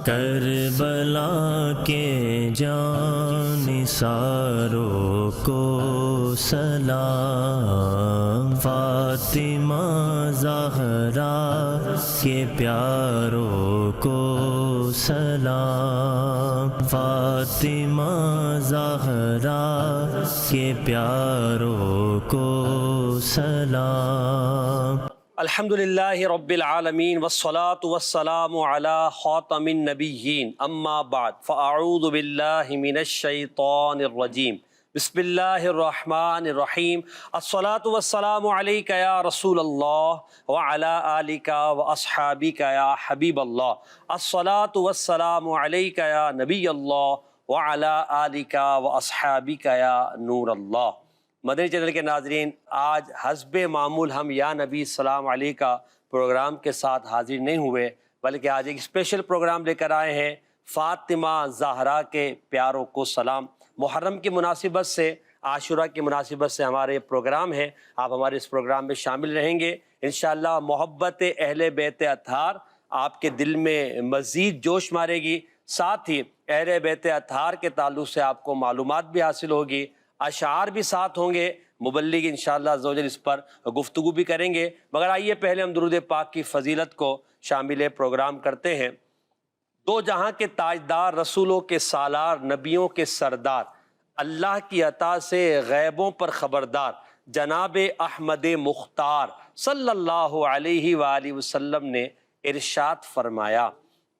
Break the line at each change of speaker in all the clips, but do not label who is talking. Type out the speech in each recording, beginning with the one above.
کربلا کے جانثاروں کو سلام، فاطمہ زہرا کے پیاروں کو سلام، فاطمہ زہرا کے پیاروں کو سلام۔
الحمدللہ رب العالمین والصلاة والسلام علی خاتم النبیین، اما بعد فاعوذ باللہ من الشیطان الرجیم، بسم اللہ الرحمن الرحیم۔ الصلاة والسلام علیک یا رسول اللہ وعلی آلک واصحابک یا حبیب اللہ، الصلاة والسلام علیک یا نبی اللہ وعلی آلک واصحابک یا نور اللہ۔ مدنی چینل کے ناظرین، آج حسب معمول ہم یا نبی السلام علیہ کا پروگرام کے ساتھ حاضر نہیں ہوئے، بلکہ آج ایک اسپیشل پروگرام لے کر آئے ہیں، فاطمہ زہرا کے پیاروں کو سلام۔ محرم کی مناسبت سے، عاشورہ کی مناسبت سے ہمارے پروگرام ہے، آپ ہمارے اس پروگرام میں شامل رہیں گے انشاءاللہ۔ محبت اہل بیت اطہار آپ کے دل میں مزید جوش مارے گی، ساتھ ہی اہل بیت اطہار کے تعلق سے آپ کو معلومات بھی حاصل ہوگی، اشعار بھی ساتھ ہوں گے، مبلغ انشاءاللہ عزوجل اس پر گفتگو بھی کریں گے۔ مگر آئیے پہلے ہم درود پاک کی فضیلت کو شامل پروگرام کرتے ہیں۔ دو جہاں کے تاجدار، رسولوں کے سالار، نبیوں کے سردار، اللہ کی عطا سے غیبوں پر خبردار، جناب احمد مختار صلی اللہ علیہ وآلہ وسلم نے ارشاد فرمایا،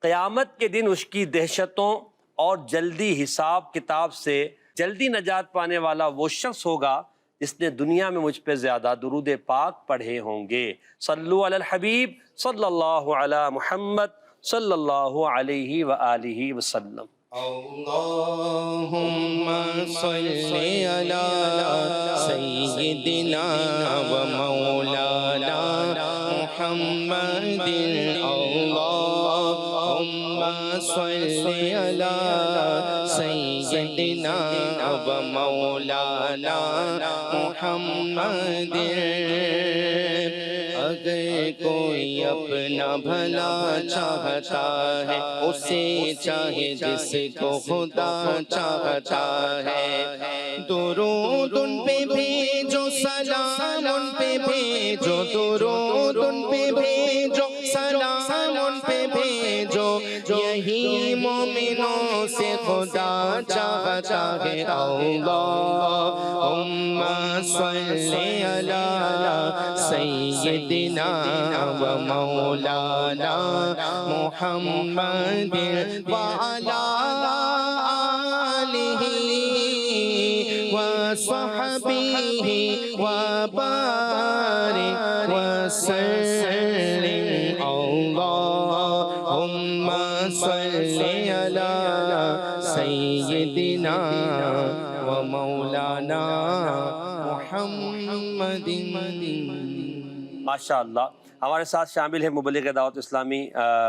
قیامت کے دن اس کی دہشتوں اور جلدی حساب کتاب سے جلدی نجات پانے والا وہ شخص ہوگا جس نے دنیا میں مجھ پہ زیادہ درود پاک پڑھے ہوں گے۔ صلو علی الحبیب صلی اللہ علی محمد صلی اللہ علیہ وآلہ وسلم۔
اللہم صلی علی سیدنا و مولانا محمد، اللہم صلی علی سیدنا و مولانا محمد۔ اگر کوئی اپنا بھلا چاہتا ہے، اسے چاہے جس کو خدا چاہتا ہے، درود ان پہ بھیجو، سلام ان پہ بھیجو، درود ان پہ بھیجو، سلام ان پہ بھیجو، یہی مومنوں سے خدا چاہتا ہے۔ اللہم صلی علی سیدنا و مولانا محمد وعلی آلہ وصحبہ وبارک وسلم۔ اللہم صلی علی سیدنا و مولانا محمد۔
ماشاءاللہ، ہمارے ساتھ شامل ہے مبلغ دعوت اسلامی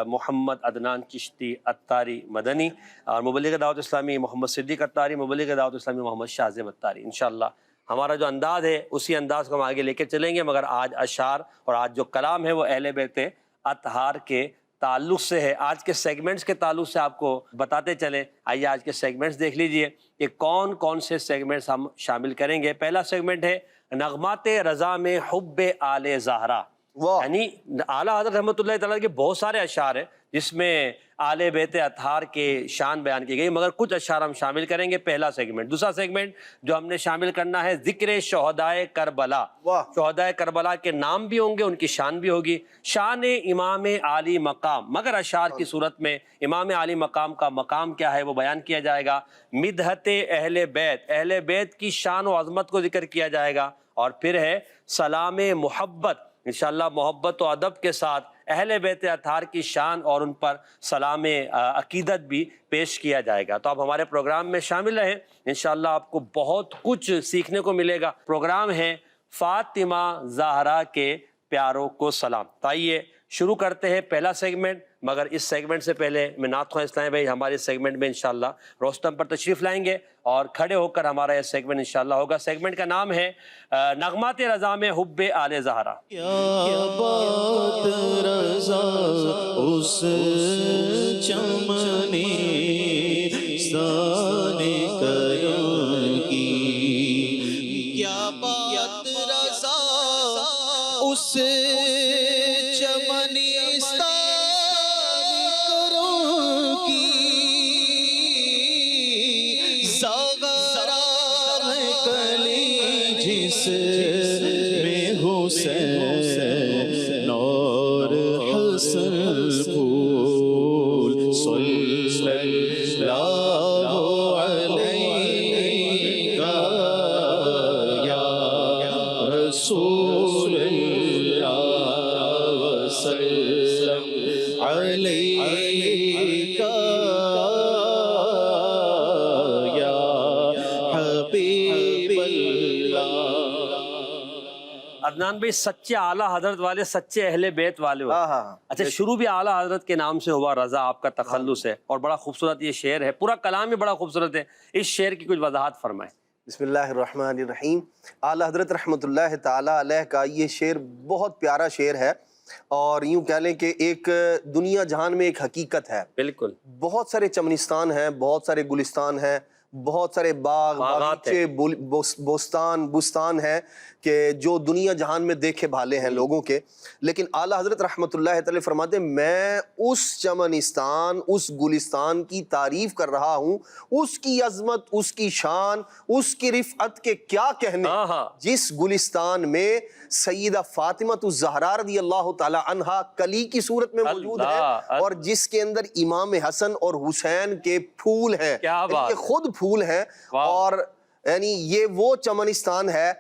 محمد عدنان چشتی اتاری مدنی، اور مبلغ دعوت اسلامی محمد صدیق اتاری، مبلغ دعوت اسلامی محمد شاذب اتاری۔ انشاءاللہ ہمارا جو انداز ہے اسی انداز کو ہم آگے لے کے چلیں گے، مگر آج اشعار اور آج جو کلام ہے وہ اہل بیت اطہار کے تعلق سے ہے۔ آج کے سیگمنٹس کے تعلق سے آپ کو بتاتے چلیں، آئیے آج کے سیگمنٹس دیکھ لیجئے کہ کون کون سے سیگمنٹس ہم شامل کریں گے۔ پہلا سیگمنٹ ہے نغمات رضا میں حب آل زہرا، یعنی اعلیٰ حضرت رحمۃ اللہ تعالیٰ کے بہت سارے اشعار ہیں جس میں آل بیت اطہار کے شان بیان کی گئی، مگر کچھ اشعار ہم شامل کریں گے، پہلا سیگمنٹ۔ دوسرا سیگمنٹ جو ہم نے شامل کرنا ہے ذکر شہدائے کربلا، شہدائے کربلا کے نام بھی ہوں گے، ان کی شان بھی ہوگی، شان امام عالی مقام، مگر اشعار کی صورت میں امام عالی مقام کا مقام کیا ہے وہ بیان کیا جائے گا، مدحت اہل بیت، اہل بیت کی شان و عظمت کو ذکر کیا جائے گا، اور پھر ہے سلام محبت، انشاءاللہ محبت و ادب کے ساتھ اہل بیت اطہار کی شان اور ان پر سلام عقیدت بھی پیش کیا جائے گا۔ تو آپ ہمارے پروگرام میں شامل رہیں، انشاءاللہ آپ کو بہت کچھ سیکھنے کو ملے گا۔ پروگرام ہے فاطمہ زہرا کے پیاروں کو سلام۔ تو آئیے شروع کرتے ہیں پہلا سیگمنٹ مگر اس سیگمنٹ سے پہلے میں نعت خواہ اسلامی بھائی ہمارے سیگمنٹ میں انشاءاللہ روستم پر تشریف لائیں گے اور کھڑے ہو کر ہمارا یہ سیگمنٹ انشاءاللہ ہوگا. سیگمنٹ کا نام ہے نغمات رضا میں حب آل زہرا.
کیا بات رضا اس چمنی سانے کرم کی، کیا بات رضا اس چمنستان کرم کی، زغرا ہے کلی جس میں حسین اور حسن پھول، صلی اللہ علیہ یا رسول اللہ وسلم علیہ یا حبیب اللہ.
عدنان بھائی سچے اعلیٰ حضرت والے، سچے اہل بیت والے ہو. اچھا شروع بھی اعلیٰ حضرت کے نام سے ہوا، رضا آپ کا تخلص ہے اور بڑا خوبصورت یہ شعر ہے، پورا کلام بھی بڑا خوبصورت ہے. اس شعر کی کچھ وضاحت فرمائیں.
بسم اللہ الرحمن الرحیم. اعلیٰ حضرت رحمۃ اللہ تعالیٰ علیہ کا یہ شعر بہت پیارا شعر ہے اور یوں کہہ لیں کہ ایک دنیا جہان میں ایک حقیقت ہے.
بالکل.
بہت سارے چمنستان ہیں، بہت سارے گلستان ہیں، بہت سارے باغ باغیچے بستان ہیں کہ جو دنیا جہان میں دیکھے بھالے ہیں لوگوں کے، لیکن اعلیٰ حضرت رحمۃ اللہ تعالی فرماتے ہیں میں اس چمنستان، اس گلستان کی تعریف کر رہا ہوں، اس کی عظمت، اس کی شان، اس کی رفعت کے کیا کہنے، جس گلستان میں سیدہ فاطمہ الزہرا رضی اللہ تعالی عنہا کلی کی صورت میں موجود ہے اور جس کے اندر امام حسن اور حسین کے پھول ہیں، یہ خود پھول ہیں. اور یعنی یہ وہ چمنستان ہے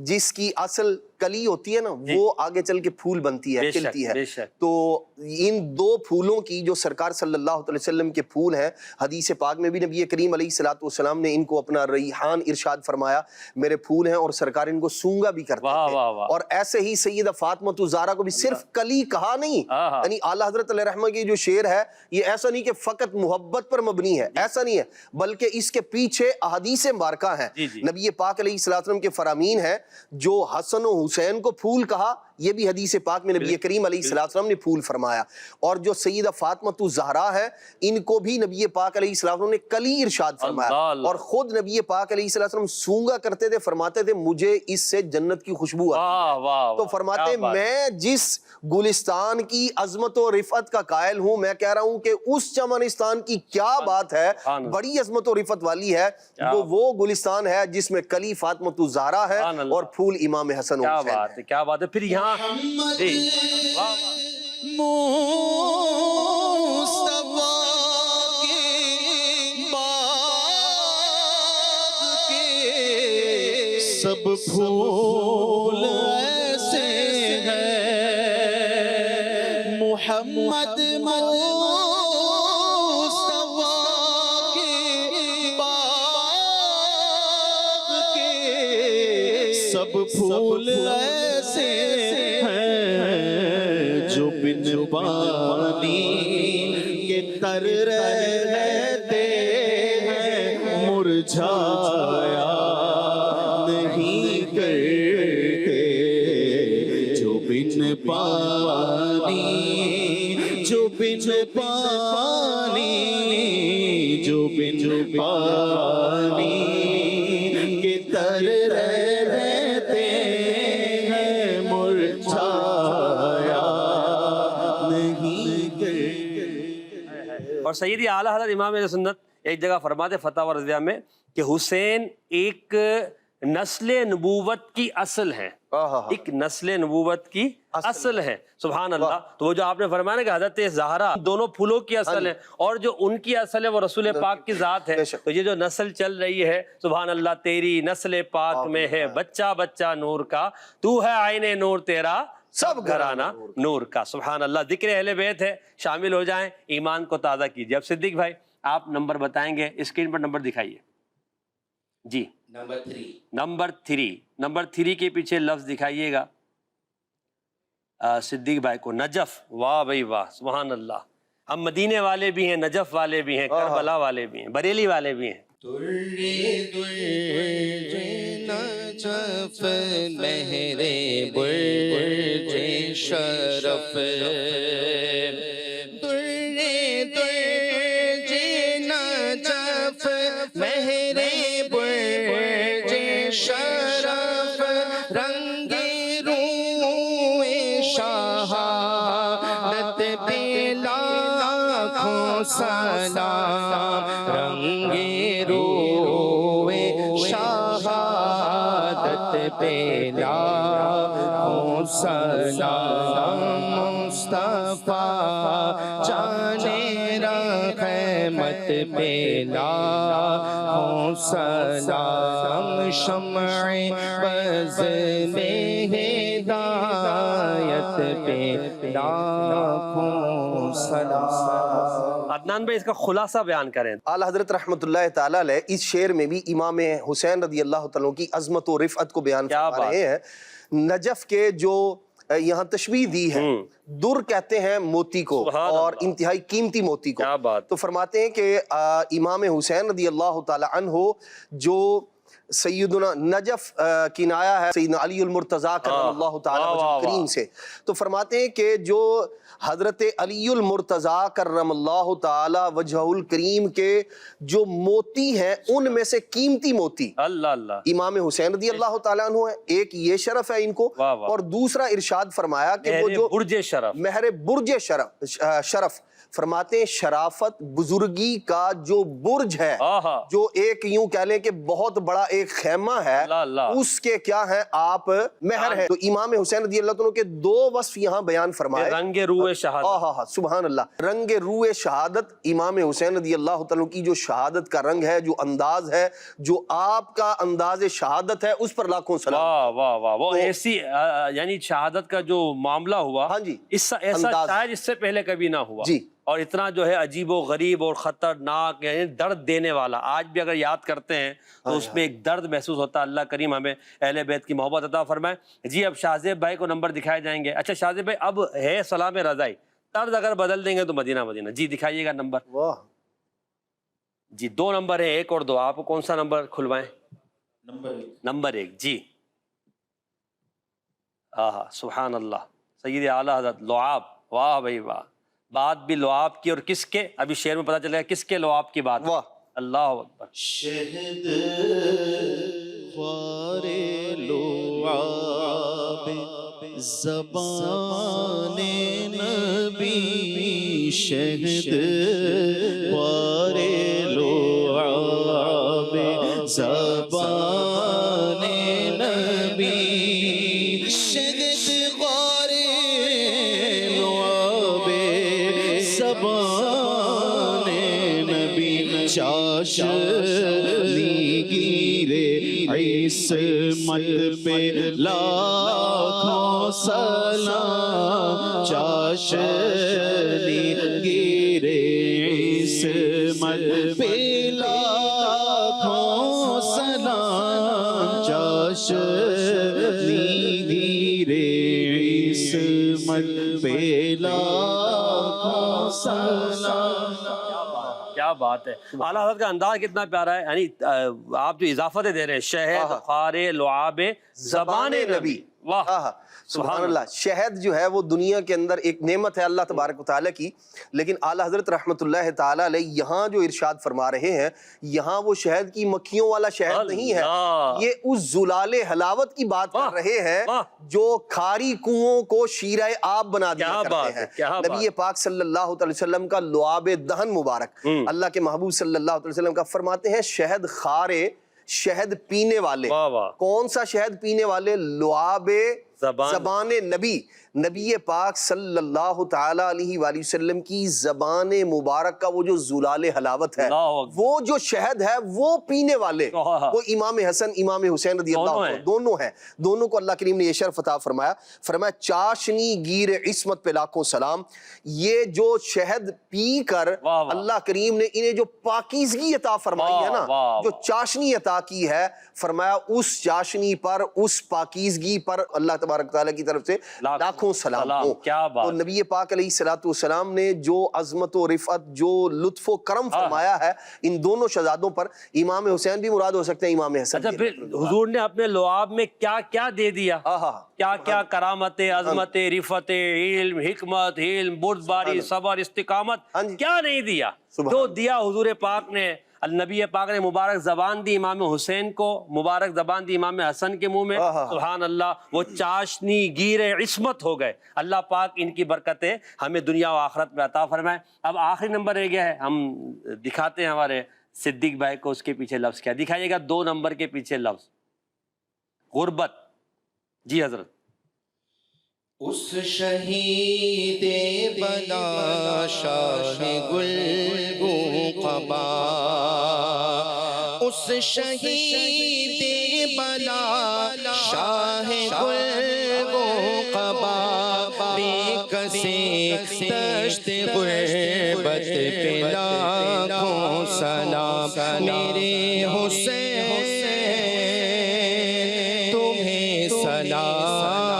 جس کی اصل کلی ہوتی ہے نا، وہ آگے چل کے پھول بنتی ہے، کھلتی ہے. تو ان دو پھولوں کی جو سرکار صلی اللہ علیہ وسلم کے پھول ہیں، حدیث پاک میں بھی نبی کریم علیہ الصلوۃ والسلام نے ان کو اپنا ریحان ارشاد فرمایا، میرے پھول ہیں، اور سرکار ان کو سونگا بھی کرتے تھے. اور ایسے ہی سیدہ فاطمہ الزہرا کو بھی صرف کلی کہا نہیں، یعنی اعلیٰ حضرت علیہ رحمہ کی جو شعر ہے یہ ایسا نہیں کہ فقط محبت پر مبنی ہے، ایسا نہیں ہے، بلکہ اس کے پیچھے احادیث مبارکہ ہیں. نبی پاک علیہ الصلوۃ والسلام کے فرامین ہیں، جو حسن و حسین کو پھول کہا یہ بھی حدیث پاک میں نبی کریم علیہ الصلوۃ والسلام نے پھول فرمایا، اور جو سیدہ فاطمہ الزہرا ہے ان کو بھی نبی پاک علیہ الصلوۃ والسلام نے کلی ارشاد فرمایا، اور خود نبی پاک علیہ الصلوۃ والسلام سونگا کرتے تھے، فرماتے تھے مجھے اس سے جنت کی خوشبو آتی ہے. تو فرماتے میں جس گلستان کی عظمت و رفعت کا قائل ہوں، میں کہہ رہا ہوں کہ اس چمنستان کی کیا بات ہے، بڑی عظمت و رفعت والی ہے. وہ گلستان ہے جس میں کلی فاطمہ الزہرا ہے اور پھول امام حسن و حسین.
کیا بات ہے، کیا بات ہے. پھر یہاں
مصطفیٰ کے باغ کے سب پھول ایسے ہیں، محمد مصطفیٰ کے باغ کے سب پھول ایسے جو بن پانی کے تر رہتے ہیں، مرجھایا نہیں کرتے. جو بن پانی، جو بن پانی، جو بن پانی کے تر رہتے ہیں، مرجھایا نہیں کرتے.
اور سیدی اعلیٰ حضرت امام اہل سنت ایک جگہ فرماتے فتاوی رضویہ میں کہ حسین ایک نسل نبوت کی اصل ہے، ایک نسل نبوت کی اصل ہے. سبحان اللہ. تو وہ جو آپ نے فرمایا نا کہ حضرت زہرا دونوں پھولوں کی اصل ہے، اور جو ان کی اصل ہے وہ رسول پاک کی ذات ہے. تو یہ جو نسل چل رہی ہے، سبحان اللہ، تیری نسل پاک میں ہے بچہ بچہ نور کا، تو ہے عین نور تیرا سب گھرانہ نور کا. سبحان اللہ. ذکر اہل بیت ہے، شامل ہو جائیں، ایمان کو تازہ کیجیے. اب صدیق بھائی آپ نمبر بتائیں گے، اسکرین پر نمبر دکھائیے. جی نمبر 3 کے پیچھے لفظ دکھائیے گا صدیق بھائی کو. نجف. واہ بھائی واہ، سبحان اللہ. ہم مدینے والے بھی ہیں، نجف والے بھی ہیں، کربلا والے بھی ہیں، بریلی والے بھی ہیں۔
نجف مہر برج شرف، درج نجف مہر برج شرف، رنگ روح شہادت پہ لاکھوں سلام، رنگ روح شہادت پہ لاکھوں سلام، مصطفیٰ جانے رحمت پہ لاکھوں سلام، شمع بز میں ہدایت پہ لاکھوں سلام۔
عدنان بھائی اس کا خلاصہ بیان کریں۔
اعلیٰ حضرت رحمۃ اللہ تعالیٰ علیہ اس شعر میں بھی امام حسین رضی اللہ تعالیٰ کی عظمت و رفعت کو بیان فرما رہے ہیں۔ نجف کے جو یہاں تشبیہ دی ہے، در کہتے ہیں موتی کو، اور انتہائی قیمتی موتی کو، تو فرماتے ہیں کہ امام حسین رضی اللہ تعالیٰ عنہ جو سیدنا نجف کنایا ہے سیدنا علی المرتضیٰ کرم اللہ تعالیٰ وجہ کریم سے، تو فرماتے ہیں کہ جو حضرت علی المرتضیٰ کرم اللہ تعالیٰ وجہ الکریم کے جو موتی ہیں ان میں سے قیمتی موتی
اللہ اللہ
امام حسین رضی اللہ تعالیٰ عنہ ہے، ایک یہ شرف ہے ان کو، اور دوسرا ارشاد فرمایا کہ وہ جو
برج شرف،
مہر برج شرف فرماتے ہیں شرافت بزرگی کا جو برج ہے، جو ایک یوں کہہ لیں کہ بہت بڑا ایک خیمہ ہے، اس کے کیا ہیں آپ مہر ہیں۔ تو امام حسین رضی اللہ عنہ کے دو وصف یہاں بیان فرمائے،
رنگ روح شہادت،
سبحان اللہ، رنگ روح شہادت، امام حسین رضی اللہ تعالیٰ کی جو شہادت کا رنگ ہے، جو انداز ہے، جو آپ کا انداز شہادت ہے، اس پر لاکھوں سلام۔
واہ واہ واہ، وہ ایسی یعنی شہادت کا جو معاملہ ہوا،
ہاں جی،
ایسا شاید اس سے پہلے کبھی نہ ہوا،
جی،
اور اتنا جو ہے عجیب و غریب اور خطرناک، یعنی درد دینے والا، آج بھی اگر یاد کرتے ہیں تو اس میں ایک درد محسوس ہوتا ہے۔ اللہ کریم ہمیں اہل بیت کی محبت عطا فرمائے۔ جی اب شاہزیب بھائی کو نمبر دکھائے جائیں گے۔ اچھا شاہزیب بھائی اب ہے سلام رضائی، طرز اگر بدل دیں گے تو مدینہ مدینہ، جی دکھائیے گا نمبر۔
واہ
جی دو نمبر ہے، ایک اور دو، آپ کون سا نمبر کھلوائیں؟ نمبر ایک، جی ہاں سبحان اللہ، سید اعلیٰ حضرت لعاب، واہ بھائی واہ، بات بھی لعاب کی، اور کس کے؟ ابھی شعر میں پتہ چلے گا کس کے لعاب کی بات۔
واہ،
اللہ اکبر۔
شہد خوارے لعاب زبان نبی، شہد خوارے لعاب زبان نبی، شہد خوارے لعاب زبان نبی، چاشنی گیرے عصمت پہ لاکھوں سلام، چاشنی گیرے عصمت پہ لاکھوں سلام، چاشنی گیرے عصمت پہ لاکھوں سلام۔
کیا بات ہے، اعلیٰ حضرت کا انداز کتنا پیارا ہے، یعنی آپ جو اضافتیں دے رہے ہیں، شہد خوارے لعاب زبان نبی، واہ
سبحان اللہ۔ شہد جو ہے وہ دنیا کے اندر ایک نعمت ہے اللہ تبارک و تعالیٰ کی، لیکن اعلیٰ حضرت رحمت اللہ تعالیٰ علیہ یہاں جو ارشاد فرما رہے ہیں، یہاں وہ شہد کی مکھیوں والا شہد نہیں ہے، یہ اس زلال حلاوت کی بات کر رہے ہیں جو کھاری کنووں کو شیرہ آب بنا دیا کرتے ہیں۔ نبی پاک صلی اللہ علیہ وسلم کا لعاب دہن مبارک، اللہ کے محبوب صلی اللہ علیہ وسلم کا فرماتے ہیں شہد خارے، شہد پینے والے، کون سا شہد پینے والے؟ لعاب زبان نبی، نبی پاک صلی اللہ تعالیٰ علیہ وآلہ وسلم کی زبان مبارک کا وہ جو زلال حلاوت ہے، وہ جو شہد ہے وہ پینے والے، وہ امام حسن امام حسین رضی اللہ عنہ دونوں ہیں، دونوں کو اللہ کریم نے یہ شرف عطا فرمایا۔ فرمایا چاشنی گیر عصمت پہ لاکھوں سلام، یہ جو شہد پی کر اللہ کریم نے انہیں جو پاکیزگی عطا فرمائی ہے نا، جو چاشنی عطا کی ہے، فرمایا اس چاشنی پر، اس پاکیزگی پر اللہ تبارک تعالیٰ کی طرف سے لاکھوں سلام ہوں۔
کیا بات۔
تو نبی پاک علیہ الصلوۃ والسلام نے جو عظمت و رفعت، جو لطف و کرم فرمایا ہے ان دونوں شہزادوں پر، امام حسین بھی مراد ہو سکتے ہیں، امام حسن
اچھا
بھی۔
پھر حضور نے اپنے لعاب میں کیا کیا دے دیا، کیا کیا کرامت، عظمت، رفعت، علم، حکمت، علم، بردباری، صبر، استقامت، کیا نہیں دیا؟ جو دیا حضور پاک نے، نبی پاک نے مبارک زبان دی امام حسین کو، مبارک زبان دی امام حسن کے منہ میں، سبحان اللہ، وہ چاشنی گیر عصمت ہو گئے۔ اللہ پاک ان کی برکتیں ہمیں دنیا و آخرت میں عطا فرمائے۔ اب آخری نمبر رہ گیا ہے، ہم دکھاتے ہیں ہمارے صدیق بھائی کو، اس کے پیچھے لفظ کیا دکھائیے گا؟ 2 نمبر کے پیچھے لفظ غربت۔ جی حضرت۔
اس شہید بلا شاہ گلگوں قبا، اس شہید بلا شاہ گلگوں قبا، بے کسی دشت غربت پہ لاکھوں سلام، میرے حسین تمہیں سلام،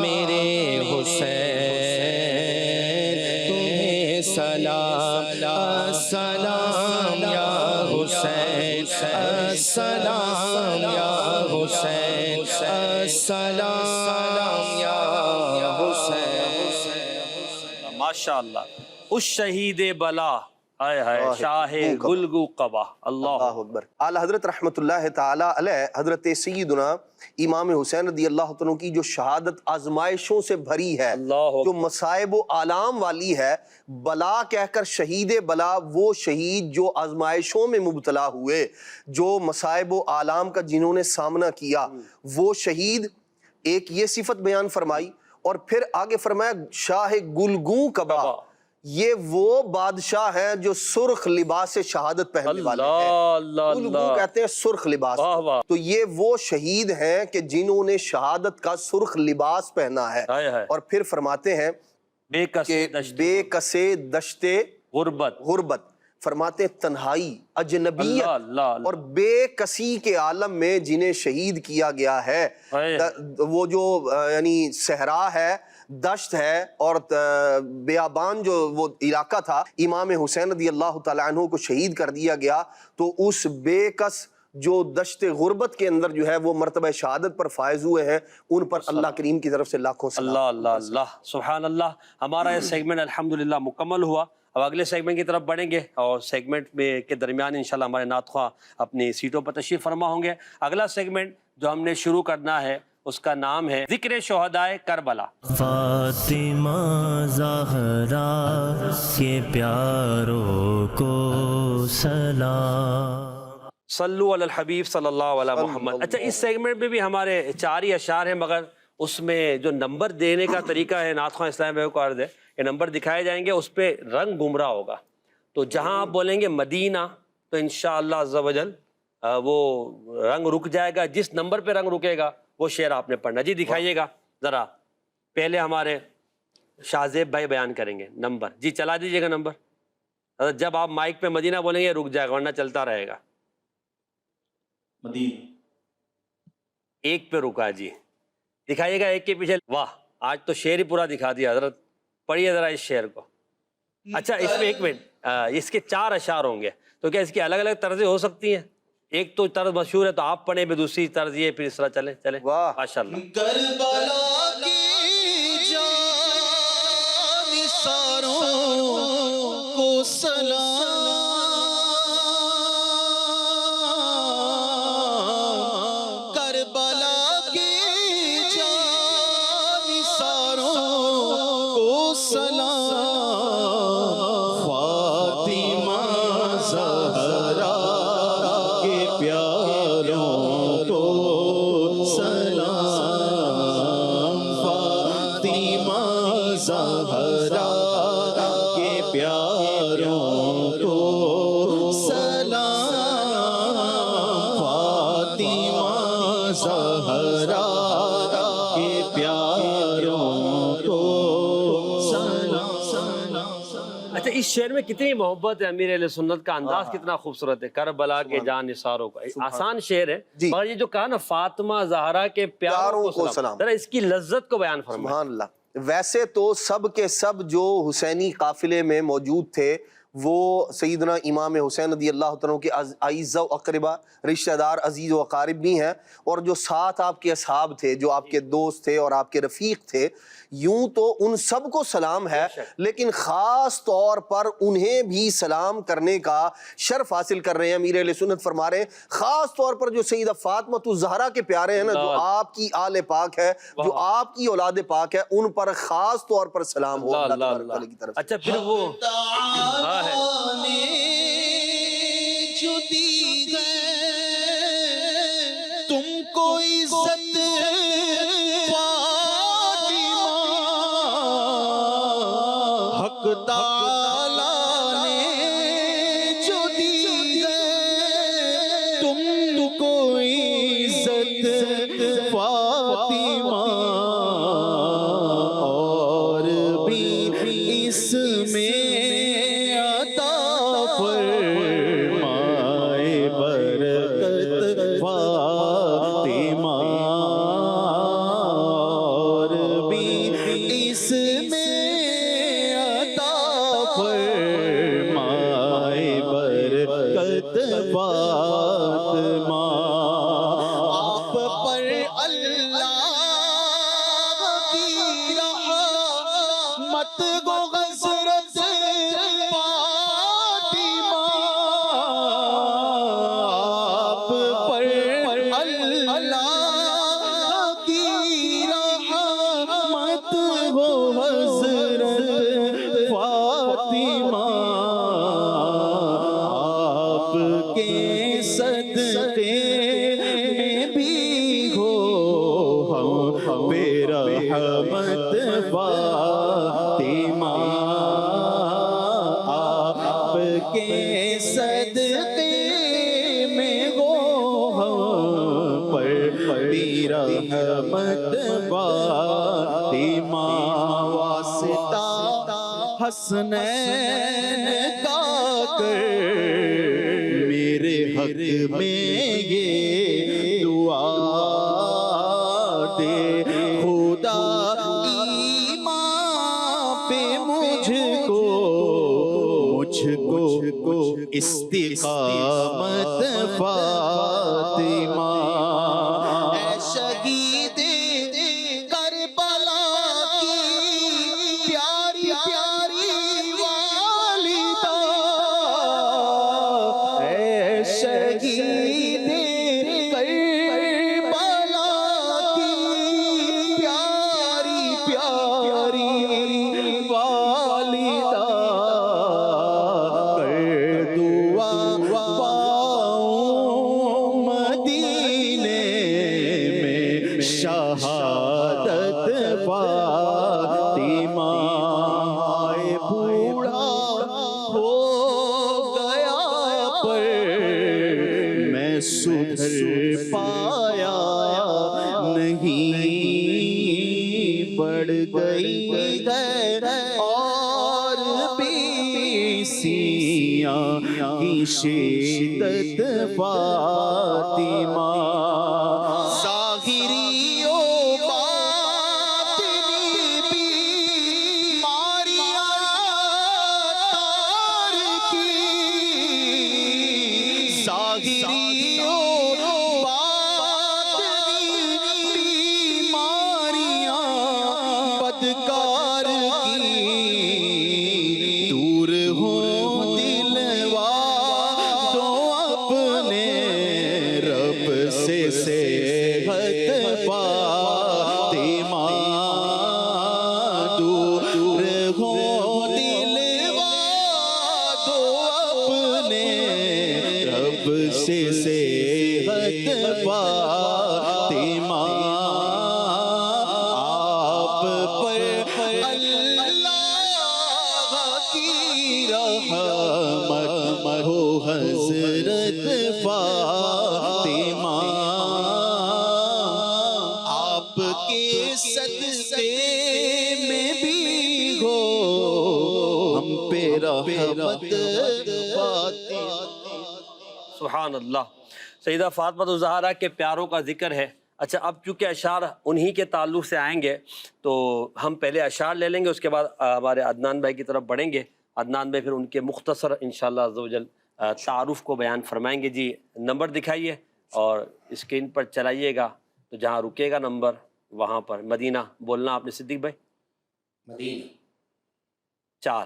میرے حسین تمہیں سلام، السلام یا حسین، السلام یا حسین، السلام یا حسین۔
ماشاءاللہ، اس شہید بلا، ہائے ہائے، شاہ گلگو قبا، اللہ
اکبر۔ اعلیٰ حضرت رحمت اللہ تعالی علیہ حضرت سیدنا امام حسین رضی اللہ عنہ کی جو شہادت آزمائشوں سے بھری ہے، جو مصائب و آلام والی ہے، بلا کہہ کر شہید بلا، وہ شہید جو آزمائشوں میں مبتلا ہوئے، جو مصائب و آلام کا جنہوں نے سامنا کیا، وہ شہید، ایک یہ صفت بیان فرمائی، اور پھر آگے فرمایا شاہ گلگوں قبا، یہ وہ بادشاہ ہیں جو سرخ لباس شہادت پہننے والے ہیں۔ گلگوں کہتے ہیں سرخ لباس، تو یہ وہ شہید ہیں کہ جنہوں نے شہادت کا سرخ لباس پہنا ہے۔ اور پھر فرماتے ہیں کہ بے کسے دشت غربت، فرماتے ہیں تنہائی، اجنبیت اور بے کسی کے عالم میں جنہیں شہید کیا گیا ہے، وہ جو یعنی صحرا ہے، دشت ہے اور بیابان جو وہ علاقہ تھا، امام حسین رضی اللہ تعالیٰ عنہ کو شہید کر دیا گیا، تو اس بے کس جو دشت غربت کے اندر جو ہے وہ مرتبہ شہادت پر فائز ہوئے ہیں، ان پر اللہ کریم کی طرف سے لاکھوں سلام۔
اللہ اللہ اللہ، سبحان اللہ۔ ہمارا یہ سیگمنٹ الحمدللہ مکمل ہوا۔ اب اگلے سیگمنٹ کی طرف بڑھیں گے، اور سیگمنٹ میں کے درمیان انشاءاللہ ہمارے نعت خواہ اپنی سیٹوں پر تشریف فرما ہوں گے۔ اگلا سیگمنٹ جو ہم نے شروع کرنا ہے اس کا نام ہے ذکر شہدائے کربلا۔
فاطمہ زہرا کے پیاروں کو سلام،
صلو علی الحبیب صلی اللہ علیہ محمد۔ اچھا، اس سیگمنٹ میں بھی ہمارے 4 ہی اشعار ہیں، مگر اس میں جو نمبر دینے کا طریقہ ہے، نعت خواہ اسلام بھائی کو عرض ہے، یہ نمبر دکھائے جائیں گے، اس پہ رنگ گمراہ ہوگا، تو جہاں آپ بولیں گے مدینہ تو انشاءاللہ عز و جل وہ رنگ رک جائے گا، جس نمبر پہ رنگ رکے گا وہ شعر آپ نے پڑھنا۔ جی دکھائیے گا ذرا، پہلے ہمارے شاہزیب بھائی بیان کریں گے نمبر۔ جی چلا دیجیے گا نمبر، جب آپ مائک پہ مدینہ بولیں گے رک جائے گا، ورنہ چلتا رہے گا۔
مدینہ
1 پہ رکا، جی دکھائیے گا 1 کے پیچھے۔ واہ، آج تو شعر ہی پورا دکھا دیا حضرت، پڑھیے ذرا اس شعر کو۔ اچھا، اس میں 1 منٹ، اس کے 4 اشعار ہوں گے، تو کیا اس کی الگ الگ طرزیں ہو سکتی ہیں؟ ایک تو طرز مشہور ہے تو آپ پڑھیں، پھر دوسری طرز یہ، پھر اس طرح چلیں۔ ماشاءاللہ۔
کربلا کی جان ساروں کو سلام، کربلا کی جان ساروں کو سلام، فاطمہ زہرا کے پیاروں کو سلام، فاطمہ زہرا کے پیاروں کو
اس شعر میں کتنی محبت ہے، امیر اہل سنت کا انداز کتنا خوبصورت ہے، کربلا کے جان نثاروں کا، آسان شعر ہے، مگر یہ جو کہا نا فاطمہ زہرا کے پیاروں کو سلام، ذرا اس کی لذت کو بیان فرمائیں۔
سبحان اللہ۔ ویسے تو سب کے سب جو حسینی قافلے میں موجود تھے وہ سیدنا امام حسین رضی اللہ تعالیٰ کے اعزاء و اقربا، رشتہ دار، عزیز و اقارب بھی ہیں، اور جو ساتھ آپ کے اصحاب تھے، جو آپ کے دوست تھے اور آپ کے رفیق تھے، یوں تو ان سب کو سلام ہے، لیکن خاص طور پر انہیں بھی سلام کرنے کا شرف حاصل کر رہے ہیں۔ امیر اہل سنت فرما رہے ہیں خاص طور پر جو سیدہ فاطمہ الزہرا کے پیارے ہیں نا، جو آپ کی آل پاک ہے، جو آپ کی اولاد پاک ہے، ان پر خاص طور پر سلام ہو اللہ تبارک تعالیٰ کی طرف سے۔
اچھا پھر وہ
جو دی ہے تم کو عزت فاطمہ، حق تعالیٰ نے جو دی ہے تم کو عزت فاطمہ، اور بھی اس میں حسنین کا کر میرے حق میں یہ دعا دے خدا، ایمان پہ مجھ کو استقامت فاطمہ، اے شہید کربلا کی پیاری پیاری والدہ، اے شہید کربلا کی پیاری پیاری والدہ، کر دعا پاؤں مدینے میں شہادت فاطمہ، بوڑھا ہو گیا پر میں سدھر پایا نہیں، بڑھ گئی ہے اور بھی سیاں کی شدت فاطمہ، ظاہری و باطنی بیماریاں تار کی، ظاہری و باطنی بیماریاں بدکار کی، دور ہو دلوا دو اپنے رب سے صحت فاطمہ، دور ہو دلوا دو اپنے رب سے صحت فاطمہ، آپ پر اللہ کی رحمت ہو حضرت فاطمہ، آپ کے صدقے میں بھی ہو ہم پہ رحمت
سبحان اللہ. سیدہ فاطمہ الزہرا کے پیاروں کا ذکر ہے. اچھا اب چونکہ اشعار انہی کے تعلق سے آئیں گے تو ہم پہلے اشعار لے لیں گے, اس کے بعد ہمارے عدنان بھائی کی طرف بڑھیں گے. عدنان بھائی پھر ان کے مختصر انشاءاللہ عز و جل تعارف کو بیان فرمائیں گے. جی نمبر دکھائیے اور اسکرین پر چلائیے گا, تو جہاں رکے گا نمبر وہاں پر مدینہ بولنا آپ نے. صدیق بھائی
مدینہ
4.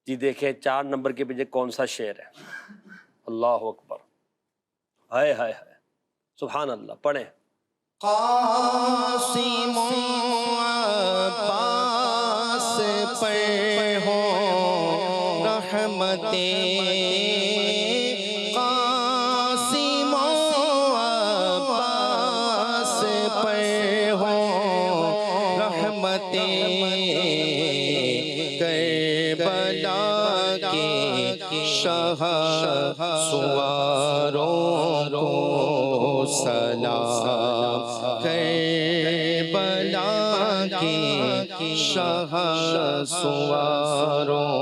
جی دیکھیں 4 نمبر کے پیچھے کون سا شعر ہے. اللہ اکبر, ہائے ہائے ہائے, سبحان اللہ. پڑھیں.
قاسم عباس پر ہو رحمتیں, قاسم عباس پر ہو رحمتیں, کربلا کے شاہ سواروں کو سلام, کربلا کے شاہ سواروں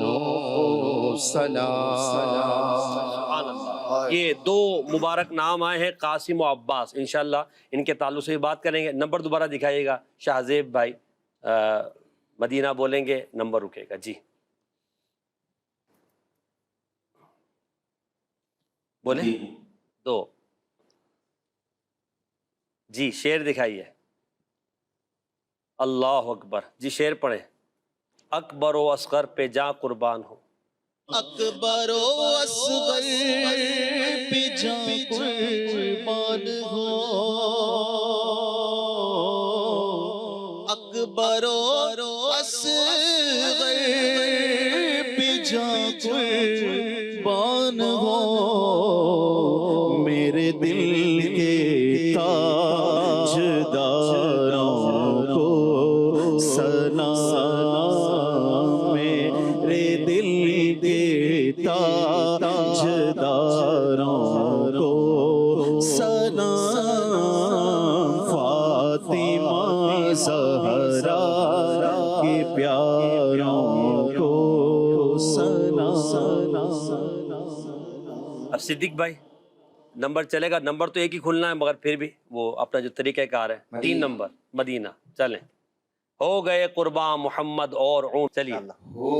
کو سلام.
سبحان اللہ. یہ 2 مبارک نام آئے ہیں قاسم و عباس, انشاءاللہ ان کے تعلق سے بھی بات کریں گے. نمبر دوبارہ دکھائیے گا. شاہزیب بھائی مدینہ بولیں گے, نمبر رکے گا. جی بولیں. 2. جی شعر دکھائیے. اللہ اکبر. جی شعر پڑھیں. اکبر و اصغر پہ جاں قربان ہو,
اکبر و اصغر پہ جاں قربان ہو, اکبر و اصغر پہ جاں قربان ہو, میرے دل کے تاجداروں کو سلام, میرے دل کے تاجداروں کو سلام, فاطمہ زہرا کے پیاروں کو سلام.
اب صدیق بھائی نمبر چلے گا. نمبر تو ایک ہی کھلنا ہے مگر پھر بھی وہ اپنا جو طریقہ کار ہے. 3 نمبر مدینہ. چلیں. ہو گئے قربان محمد اور عون. چلیے.
ہو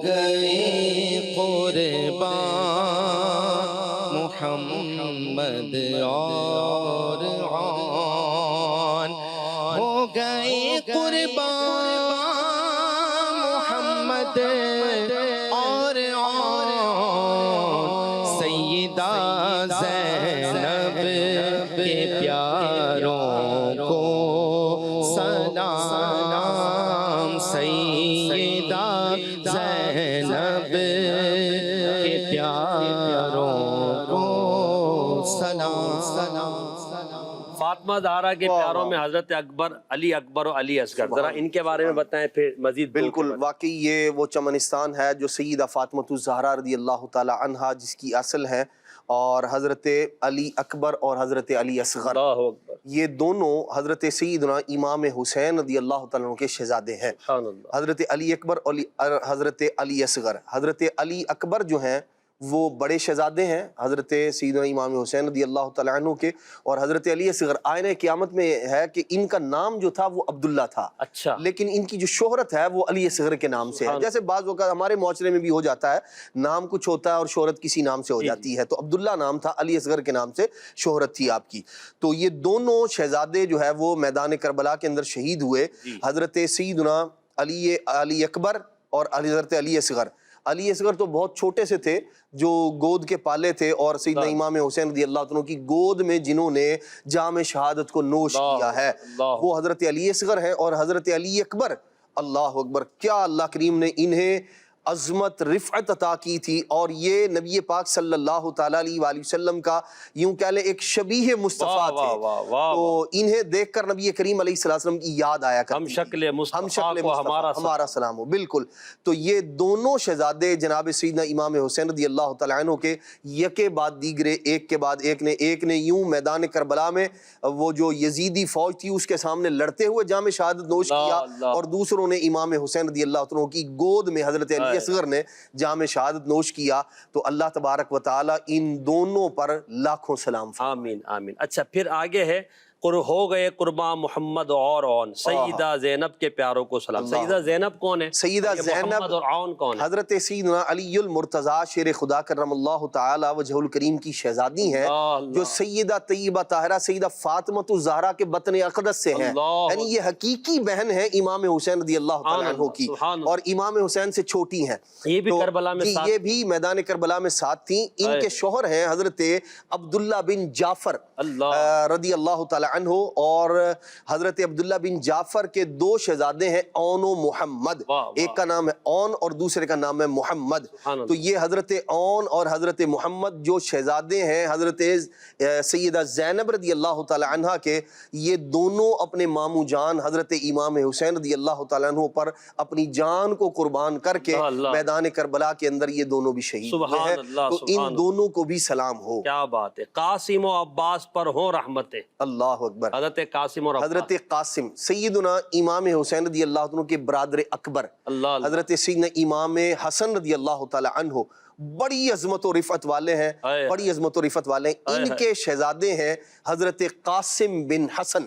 گئے قربان محمد اور عون, ہو گئے قربان محمد اور عون, سیدہ زینب کے پیاروں کو سلام, سیدہ زینب کے پیاروں کو سلام.
فاطمہ زہرا کے پیاروں میں حضرت اکبر, علی اکبر و علی اصغر, ذرا ان کے بارے میں بتائیں پھر مزید.
بالکل واقعی یہ وہ چمنستان ہے جو سیدہ فاطمہ الزہرا رضی اللہ تعالی عنہا جس کی اصل ہے, اور حضرت علی اکبر اور حضرت علی اصغر,
اللہ اکبر,
یہ دونوں حضرت سیدنا امام حسین رضی اللہ تعالیٰ عنہ کے شہزادے ہیں.
سبحان اللہ.
حضرت علی اکبر اور حضرت علی اصغر. حضرت علی اکبر جو ہیں وہ بڑے شہزادے ہیں حضرت سیدنا امام حسین رضی اللہ تعالیٰ عنہ کے, اور حضرت علی اصغر آئینہ قیامت میں ہے کہ ان کا نام جو تھا وہ عبداللہ تھا,
اچھا,
لیکن ان کی جو شہرت ہے وہ علی اصغر کے نام سے ہے. جیسے بعض اوقات ہمارے معاشرے میں بھی ہو جاتا ہے, نام کچھ ہوتا ہے اور شہرت کسی نام سے ہو جاتی ہے, تو عبداللہ نام تھا, علی اصغر کے نام سے شہرت تھی آپ کی. تو یہ دونوں شہزادے جو ہے وہ میدان کربلا کے اندر شہید ہوئے. حضرت سیدنا علی اکبر اور حضرت علی اصغر. علی اصغر تو بہت چھوٹے سے تھے جو گود کے پالے تھے, اور سیدنا امام حسین رضی اللہ عنہ کی گود میں جنہوں نے جام شہادت کو نوش کیا ہے وہ حضرت علی اصغر ہیں. اور حضرت علی اکبر, اللہ اکبر, کیا اللہ کریم نے انہیں عظمت رفعت عطا کی تھی, اور یہ نبی پاک صلی اللہ تعالیٰ علیہ وآلہ وسلم کا یوں کہہ لیں ایک شبیہ مصطفیٰ تھے. تو انہیں دیکھ کر نبی کریم علیہ السلام کی یاد آیا کرتی,
ہم شکل مصطفیٰ کو
ہمارا سلام ہو. بالکل. تو یہ دونوں شہزادے جناب سیدنا امام حسین رضی اللہ تعالیٰ عنہ کے یکے بعد دیگرے, ایک کے بعد ایک نے یوں میدان کربلا میں وہ جو یزیدی فوج تھی اس کے سامنے لڑتے ہوئے جام شہادت نوش کیا, اور دوسروں نے امام حسین رضی اللہ عنہ کی گود میں حضرت علی صدیق اصغر نے جام شہادت نوش کیا، تو اللہ تبارک و تعالی ان دونوں پر لاکھوں سلام فرمائے۔
آمین آمین۔ اچھا پھر آگے ہے ہو گئے قرباں محمد اور اون، سیدہ زینب کے پیاروں کو سلام۔ سیدہ زینب کون ہے؟
سیدہ زینب
محمد اور اون کون ہے؟
حضرت سیدنا علی المرتضیٰ شیر خدا کرم اللہ تعالی وجہ الکریم کی شہزادی ہیں، جو سیدہ طیبہ طاہرہ سیدہ فاطمہ الزہرا کے بطن اقدس سے ہیں، یعنی یہ حقیقی بہن ہے امام حسین رضی اللہ تعالیٰ عنہ کی، اور امام حسین سے چھوٹی ہیں۔
یہ بھی کربلا میں ساتھ،
یہ بھی میدان کربلا میں ساتھ تھیں۔ ان کے شوہر ہیں حضرت عبداللہ بن جعفر رضی اللہ تعالیٰ عنہ، اور حضرت عبداللہ بن جعفر کے دو شہزادے ہیں اون و محمد، ایک کا نام ہے اون اور دوسرے کا نام ہے محمد۔ تو یہ حضرت اون اور حضرت محمد جو شہزادے ہیں حضرت سیدہ زینب رضی اللہ تعالی عنہ کے، یہ دونوں اپنے ماموں جان حضرت امام حسین رضی اللہ تعالیٰ عنہ پر اپنی جان کو قربان کر کے میدان کربلا کے اندر یہ دونوں بھی شہید ہوئے ہیں، تو ان دونوں کو بھی سلام ہو۔
کیا بات ہے، قاسم و عباس پر ہو رحمتیں۔
اللہ اکبر۔
حضرت قاسم اور
حضرت قاسم سیدنا امام حسین رضی اللہ عنہ کے برادر اکبر، حضرت سیدنا امام حسن رضی اللہ تعالی عنہ بڑی عظمت و رفعت والے ہیں، بڑی عظمت و رفعت والے ہیں۔ ان کے شہزادے ہیں حضرت قاسم بن حسن،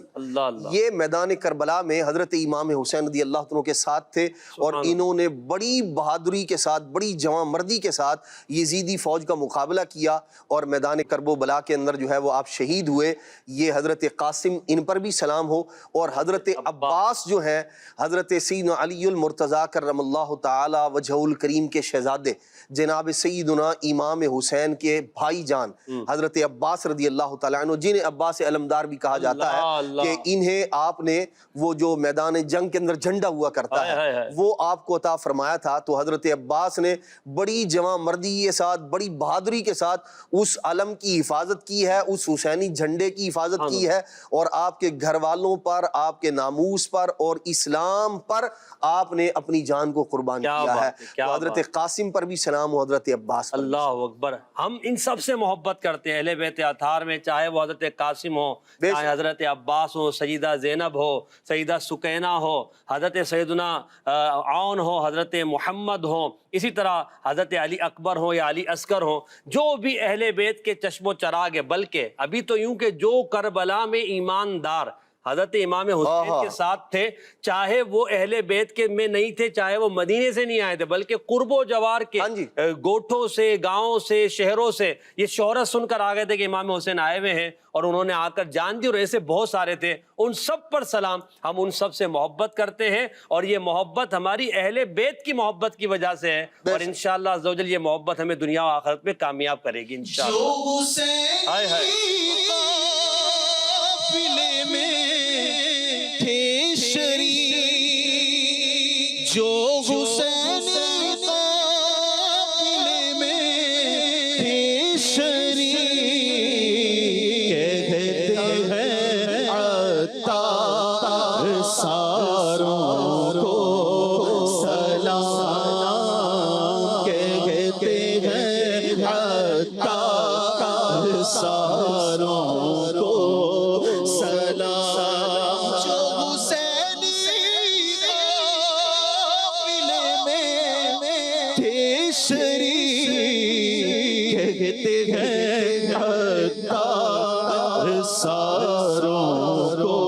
یہ میدان کربلا میں حضرت امام حسین رضی اللہ عنہ کے ساتھ تھے، اور انہوں نے بڑی بہادری کے ساتھ، بڑی جواں مردی کے ساتھ یزیدی فوج کا مقابلہ کیا، اور میدان کرب و بلا کے اندر جو ہے وہ آپ شہید ہوئے۔ یہ حضرت قاسم، ان پر بھی سلام ہو۔ اور حضرت عباس جو ہیں حضرت سیدنا علی المرتضیٰ کرم اللہ تعالی وجہ الکریم کے شہزادے، جناب سیدنا امام حسین کے بھائی جان حضرت عباس رضی اللہ تعالیٰ عنہ، جنہیں عباس علمدار بھی کہا جاتا ہے، کہ انہیں آپ نے وہ جو میدان جنگ کے اندر جھنڈا ہوا کرتا ہے وہ آپ کو عطا فرمایا تھا۔ تو حضرت عباس نے بڑی جواں مردی کے ساتھ، بڑی بہادری کے ساتھ اس علم کی حفاظت کی ہے، اس حسینی جھنڈے کی حفاظت کی ہے، اور آپ کے گھر والوں پر، آپ کے ناموس پر اور اسلام پر آپ نے اپنی جان کو قربان کیا ہے۔ تو حضرت قاسم پر بھی سلام ہو، حضرت عباس پر۔
اللہ اکبر۔ ہم ان سب سے محبت کرتے ہیں، اہل بیت اطہار میں، چاہے وہ حضرت قاسم ہو، چاہے حضرت عباس ہو، سیدہ زینب ہو، سیدہ سکینہ ہو، حضرت سیدنا عون ہو، حضرت محمد ہو، اسی طرح حضرت علی اکبر ہو یا علی اصغر ہو، جو بھی اہل بیت کے چشم و چراغ ہے۔ بلکہ ابھی تو یوں کہ جو کربلا میں ایماندار حضرت امام حسین کے ساتھ تھے، چاہے وہ اہل بیت کے میں نہیں تھے، چاہے وہ مدینے سے نہیں آئے تھے، بلکہ قرب و جوار کے گوٹھوں سے، گاؤں سے، شہروں سے یہ شہرت سن کر آ گئے تھے کہ امام حسین آئے ہوئے ہیں، اور انہوں نے آ کر جان دی، اور ایسے بہت سارے تھے۔ ان سب پر سلام۔ ہم ان سب سے محبت کرتے ہیں، اور یہ محبت ہماری اہل بیت کی محبت کی وجہ سے ہے، اور انشاءاللہ عز و جل یہ محبت ہمیں دنیا و آخرت میں کامیاب کرے گی انشاءاللہ۔ ہائے ہائے۔
جو حسین قافلے میں تھے شریک، کہتے ہیں عطار ساروں کو سلام، کہتے ہیں عطار ساروں کو سلام۔ جو حسین شریک، کہتے ہیں عطار ساروں کو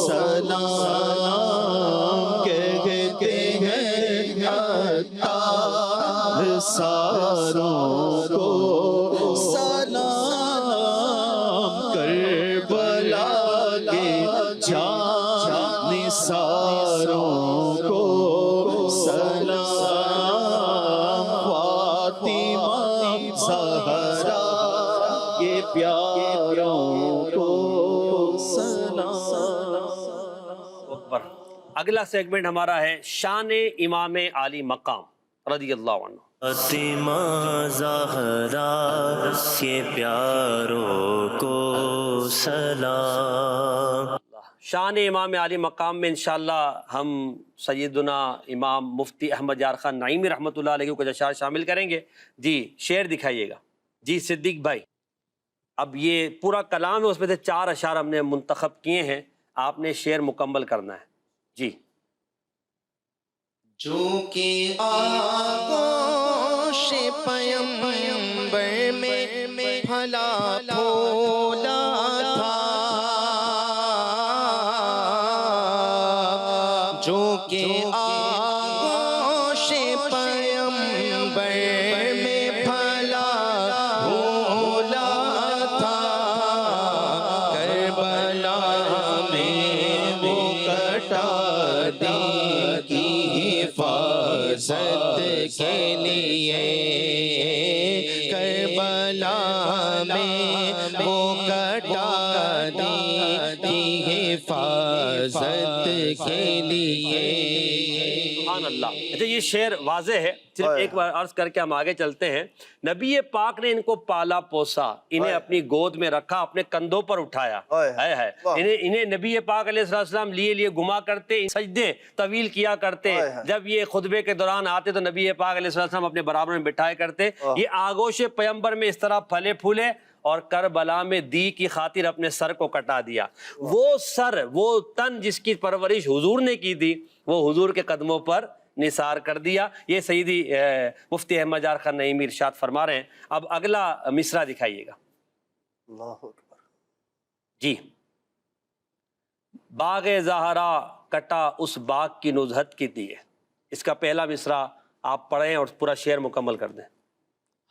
سلام، کہتے ہیں عطار ساروں کو سلام۔ کربلا کے جان ساروں کو سلام، زہرا کے پیاروں کو سلام۔
اکبر۔ اگلا سیگمنٹ ہمارا ہے شان امام علی مقام رضی اللہ عنہ۔
فاطمہ زہرا کے پیاروں کو سلام۔
شان امام علی مقام میں انشاءاللہ ہم سیدنا امام مفتی احمد یار خان نعیمی رحمۃ اللہ علیہ کو کچھ اشعار شامل کریں گے۔ جی شعر دکھائیے گا۔ جی صدیق بھائی، اب یہ پورا کلام ہے، اس میں سے 4 اشعار ہم نے منتخب کیے ہیں، آپ نے شعر مکمل کرنا ہے۔ جی
چونکہ آغوش پیمبر میں پھلا پھولا تھا، جو کہ آغوش پیمبر میں پھلا پھولا تھا، کربلا میں وہ کٹا دین کی حفاظت کے لیے، کربلا میں وہ کٹا دین کی حفاظت کے لیے۔
سبحان اللہ۔ اچھا یہ شعر واضح ہے، صرف ایک بار عرض کر کے ہم آگے چلتے ہیں۔ نبی پاک نے ان کو پالا پوسا، انہیں اپنی گود میں رکھا، اپنے کندھوں پر اٹھایا، انہیں نبی پاک علیہ السلام لیے گھما کرتے، سجدے طویل کیا کرتے، جب یہ خطبے کے دوران آتے تو نبی پاک علیہ السلام اپنے برابر میں بٹھایا کرتے۔ یہ آغوش پیمبر میں اس طرح پھلے پھولے اور کربلا میں دی کی خاطر اپنے سر کو کٹا دیا۔ وہ سر، وہ تن جس کی پرورش حضور نے کی تھی، وہ حضور کے قدموں پر نثار کر دیا۔ یہ سیدی مفتی احمد یار خان نعیمی ارشاد فرما رہے ہیں۔ اب اگلا مصرع دکھائیے گا۔
اللہ اکبر۔
جی، باغ زہرا کٹا اس باغ کی نزہت کی دیے۔ اس کا پہلا مصرع آپ پڑھیں اور پورا شعر مکمل کر دیں۔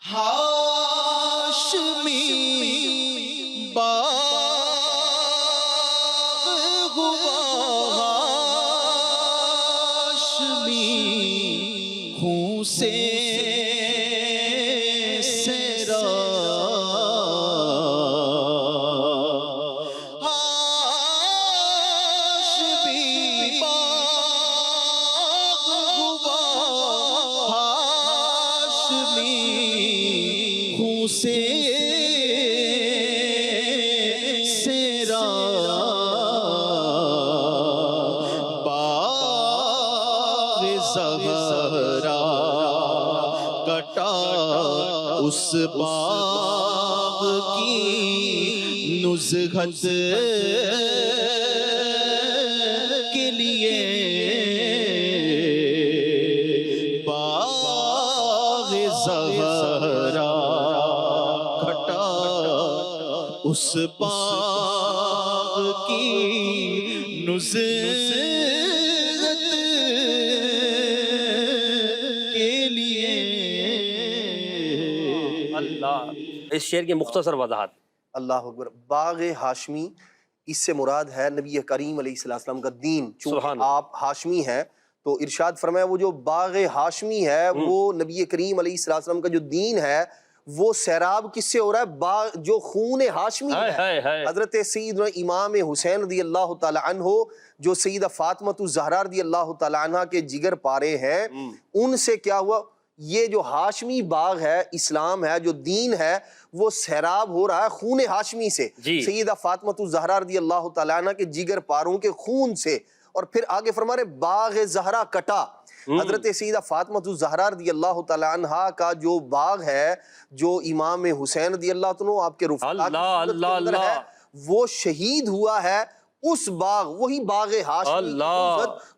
ہاشمی باغ ہوا، ہاشمی خون سے سیراب، ہاشمی باغ ہوا، ہاشمی خون سے سیراب، باغ زہرا کٹا اس باغ کی نزہت کے لیے، باغ زہرا کٹا اس باغ کی نزہت کے لیے۔
اللہ، اس شعر کی مختصر وضاحت۔
اللہ اکبر۔ باغ ہاشمی، اس سے مراد ہے نبی کریم علیہ السلام کا دین، چونکہ آپ ہاشمی ہیں تو ارشاد فرمایا وہ جو باغ ہاشمی ہے وہ نبی کریم علیہ السلام کا جو دین ہے وہ سیراب کس سے ہو رہا ہے؟ باغ جو خون ہاشمی ہے، حضرت سیدنا امام حسین رضی اللہ تعالی عنہ جو سیدہ فاطمہ الزہرا رضی اللہ تعالی عنہ کے جگر پارے ہیں، ان سے کیا ہوا؟ یہ جو ہاشمی باغ ہے، اسلام ہے، جو دین ہے، وہ سیراب ہو رہا ہے خون ہاشمی سے، سیدہ فاطمہ الزہرا رضی اللہ تعالی عنہ کے جگر پاروں کے خون سے۔ اور پھر آگے فرما رہے باغ زہرا کٹا، حضرت سیدہ فاطمہ الزہرا رضی اللہ تعالی عنہ کا جو باغ ہے، جو امام حسین رضی اللہ عنہ آپ کے رفقا کے اندر ہے، وہ شہید ہوا ہے اس باغ، وہی باغ ہاشمی،